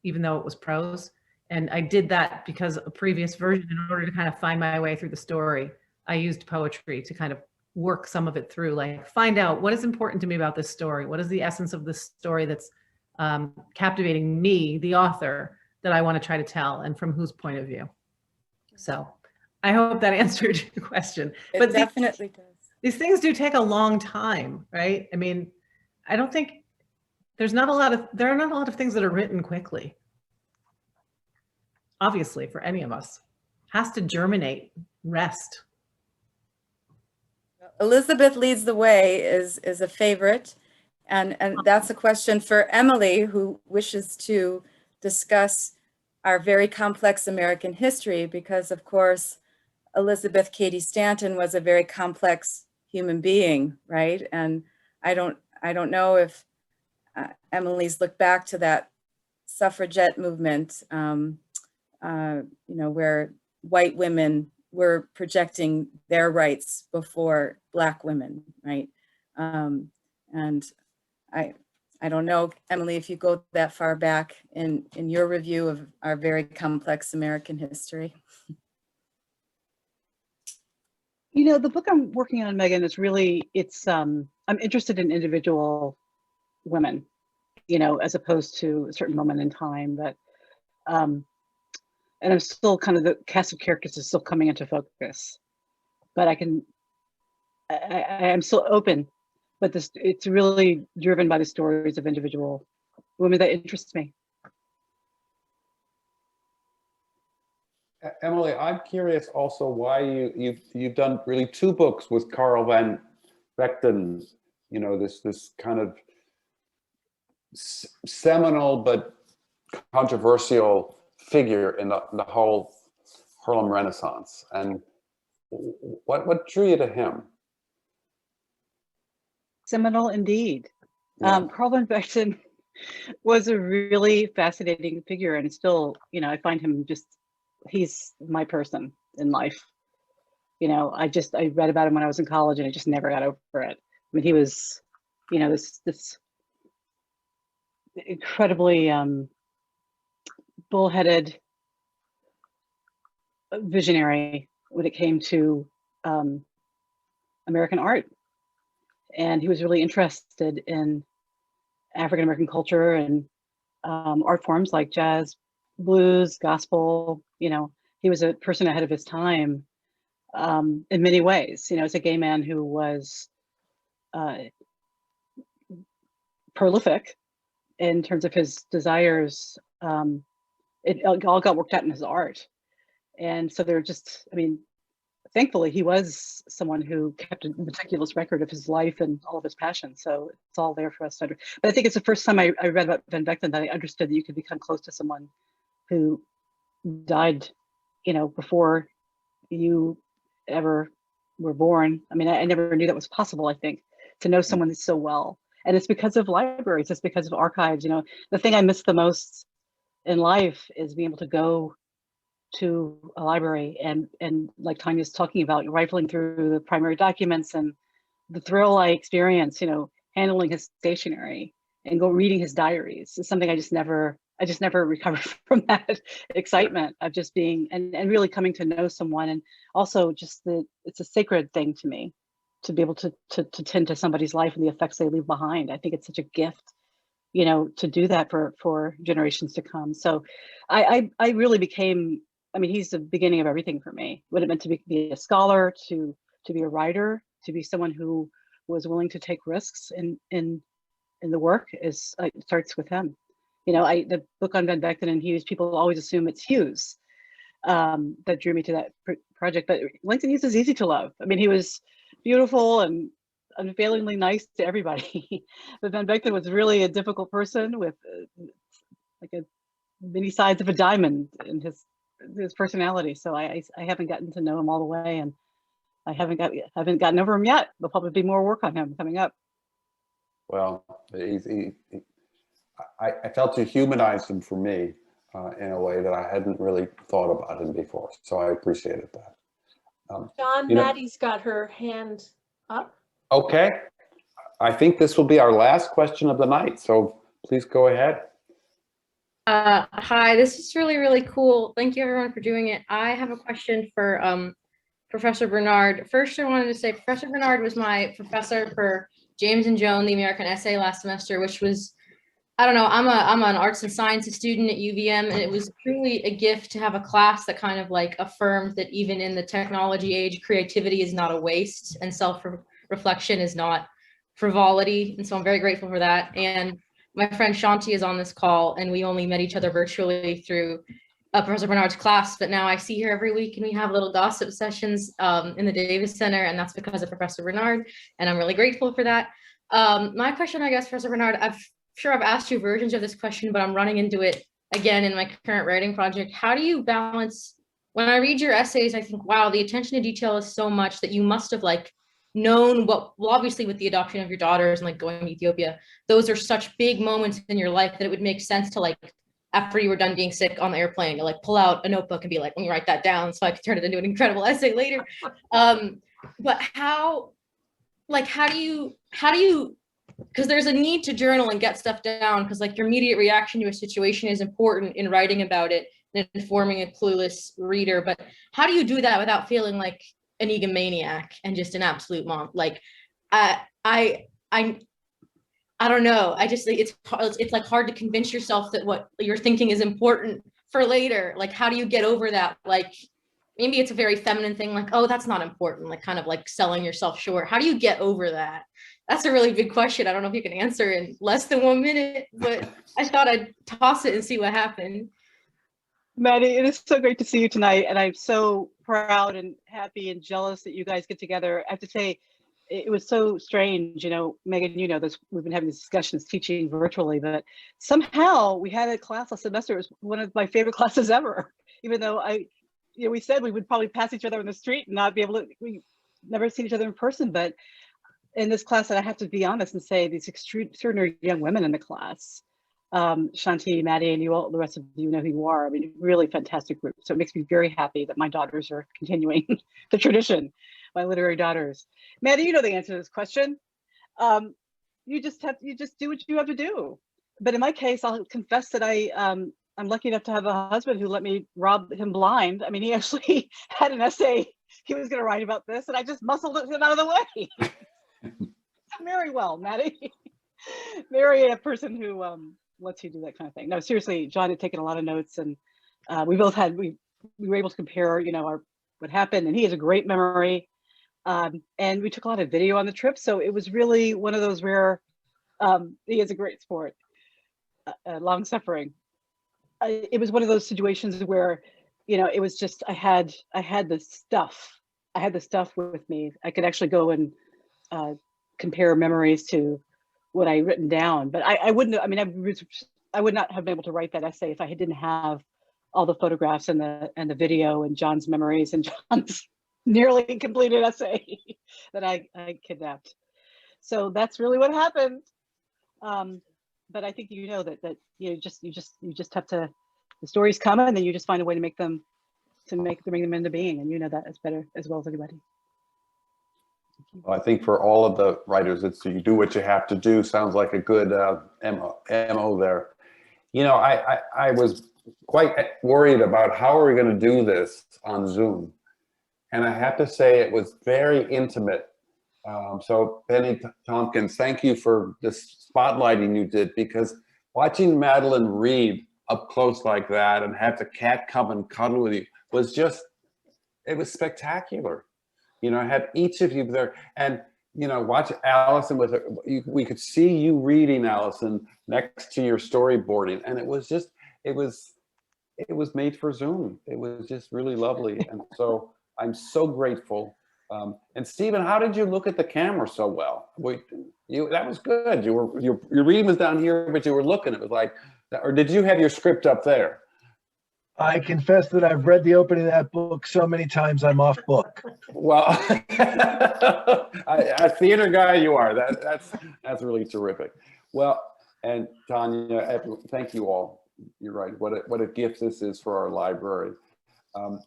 even though it was prose. And I did that because a previous version, in order to kind of find my way through the story, I used poetry to kind of work some of it through, like find out what is important to me about this story. What is the essence of this story that's captivating me, the author, that I want to try to tell, and from whose point of view. So I hope that answered your question. It definitely does. These things do take a long time, right? I mean, I don't think there are not a lot of things that are written quickly. Obviously, for any of us, has to germinate, rest. Elizabeth Leads the Way is a favorite. And that's a question for Emily, who wishes to discuss our very complex American history, because of course, Elizabeth Cady Stanton was a very complex human being, right? And I don't know if Emily's looked back to that suffragette movement, you know, where white women were projecting their rights before Black women, right? And I don't know, Emily, if you go that far back in your review of our very complex American history. You know, the book I'm working on, Megan, is really, I'm interested in individual women, you know, as opposed to a certain moment in time. But, and I'm still kind of, the cast of characters is still coming into focus. But I'm still open, but it's really driven by the stories of individual women that interest me. Emily, I'm curious also why you've done really 2 books with Carl van Vechten, you know, this kind of seminal but controversial figure in the whole Harlem Renaissance. And what drew you to him? Seminal indeed. Yeah. Carl van Vechten was a really fascinating figure, and still, you know, I find him he's my person in life. You know, I read about him when I was in college, and I just never got over it. I mean, he was, you know, this incredibly bullheaded visionary when it came to American art. And he was really interested in African-American culture and art forms like jazz, blues, gospel. You know, he was a person ahead of his time in many ways. You know, as a gay man who was prolific in terms of his desires, it all got worked out in his art. And so they're just, I mean, thankfully he was someone who kept a meticulous record of his life and all of his passions. So it's all there for us to understand. But I think it's the first time I read about Van Vechten that I understood that you could become close to someone who died, you know, before you ever were born. I mean, I never knew that was possible, I think, to know someone so well. And it's because of libraries, it's because of archives. You know, the thing I miss the most in life is being able to go to a library and like Tanya's talking about, rifling through the primary documents and the thrill I experience, you know, handling his stationery and reading his diaries is something I just never recovered from that excitement of just being and really coming to know someone. And also just it's a sacred thing to me to be able to tend to somebody's life and the effects they leave behind. I think it's such a gift, you know, to do that for generations to come. So I really became, I mean, he's the beginning of everything for me. What it meant to be a scholar, to be a writer, to be someone who was willing to take risks in the work it starts with him. You know, the book on Van Vechten and Hughes, people always assume it's Hughes that drew me to that project, but Langston Hughes is easy to love. I mean, he was beautiful and unfailingly nice to everybody. But Van Vechten was really a difficult person with like many sides of a diamond in his personality. So I haven't gotten to know him all the way, and I haven't gotten over him yet. There'll probably be more work on him coming up. Well, I felt you humanized him for me in a way that I hadn't really thought about him before. So I appreciated that. John, Maddie's got her hand up. Okay. I think this will be our last question of the night. So please go ahead. Hi, this is really, really cool. Thank you everyone for doing it. I have a question for Professor Bernard. First, I wanted to say Professor Bernard was my professor for James and Joan, the American Essay last semester, which was, I don't know, I'm an arts and sciences student at UVM, and it was truly a gift to have a class that kind of like affirmed that even in the technology age, creativity is not a waste and self-reflection is not frivolity. And so I'm very grateful for that. And my friend Shanti is on this call, and we only met each other virtually through Professor Bernard's class, but now I see her every week and we have little gossip sessions in the Davis Center, and that's because of Professor Bernard, and I'm really grateful for that. My question, I guess, Professor Bernard, I'm sure I've asked you versions of this question, but I'm running into it again in my current writing project. How do you balance, when I read your essays, I think, wow, the attention to detail is so much that you must have like known what, well, obviously with the adoption of your daughters and like going to Ethiopia, those are such big moments in your life that it would make sense to like after you were done being sick on the airplane, to like pull out a notebook and be like, let me write that down so I could turn it into an incredible essay later. But how do you, because there's a need to journal and get stuff down, because like your immediate reaction to a situation is important in writing about it and informing a clueless reader. But how do you do that without feeling like an egomaniac and just an absolute mom? Like, I don't know. I just think it's like hard to convince yourself that what you're thinking is important for later. Like, how do you get over that? Like, maybe it's a very feminine thing, like, oh, that's not important, like kind of like selling yourself short. How do you get over that? That's a really big question. I don't know if you can answer in less than 1 minute, but I thought I'd toss it and see what happened. Maddie, it is so great to see you tonight. And I'm so proud and happy and jealous that you guys get together. I have to say, it was so strange, you know, Megan, you know this, we've been having these discussions teaching virtually, but somehow we had a class last semester. It was one of my favorite classes ever, even though we said we would probably pass each other in the street and not be able to, we never seen each other in person, but in this class, and I have to be honest and say, these extraordinary young women in the class, Shanti, Maddie, and you all, the rest of you know who you are. I mean, really fantastic group. So it makes me very happy that my daughters are continuing the tradition, my literary daughters. Maddie, you know the answer to this question. You just do what you have to do. But in my case, I'll confess that I'm lucky enough to have a husband who let me rob him blind. I mean, he actually had an essay he was going to write about this, and I just muscled him out of the way. Very well, Maddie. Marry a person who lets you do that kind of thing. No, seriously, John had taken a lot of notes, and we both had, we were able to compare, you know, what happened, and he has a great memory. And we took a lot of video on the trip, so it was really one of those rare, he is a great sport, long suffering. It was one of those situations where, you know, it was just, I had the stuff with me. I could actually go and compare memories to what I written down, but I wouldn't, I mean, I would not have been able to write that essay if I didn't have all the photographs and the video and John's memories and John's nearly completed essay that I kidnapped. So that's really what happened. But I think you know that you just have to, the stories come and then you just find a way to bring them into being, and you know that as well as anybody. Well, I think for all of the writers, it's you do what you have to do. Sounds like a good MO there. You know, I was quite worried about how are we going to do this on Zoom, and I have to say it was very intimate. So Penny Tompkins, thank you for this spotlighting you did, because watching Madeleine read up close like that and have the cat come and cuddle with you was just, it was spectacular. You know, I had each of you there, and you know, watch Alison with her. We could see you reading, Alison, next to your storyboarding, and it was just, it was made for Zoom. It was just really lovely, and so I'm so grateful. And Stephen, how did you look at the camera so well? That was good. Your reading was down here, but you were looking. It was like, or did you have your script up there? I confess that I've read the opening of that book so many times I'm off book. Well, a theater guy you are. That's really terrific. Well, and Tanya, thank you all. You're right. What a gift this is for our library.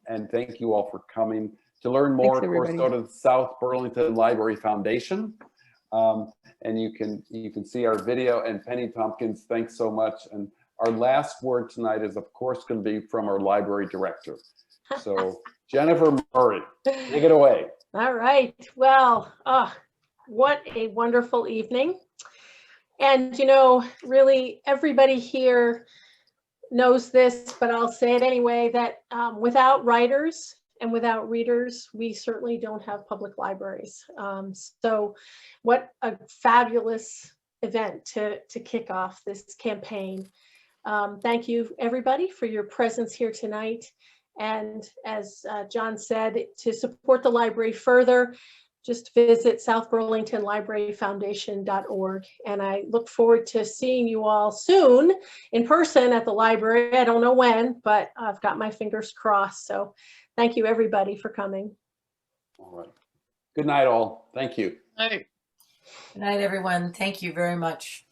And thank you all for coming. To learn more, Thanks, of course, go to the South Burlington Library Foundation. And you can see our video. And Penny Tompkins, thanks so much. And our last word tonight is, of course, going to be from our library director. So Jennifer Murray, take it away. All right. Well, what a wonderful evening. And, you know, really everybody here knows this, but I'll say it anyway, that without writers and without readers, we certainly don't have public libraries. So what a fabulous event to kick off this campaign. Thank you, everybody, for your presence here tonight. And as John said, to support the library further, just visit southburlingtonlibraryfoundation.org. And I look forward to seeing you all soon in person at the library. I don't know when, but I've got my fingers crossed. So thank you, everybody, for coming. All right. Good night, all. Thank you. Good night, everyone. Thank you very much.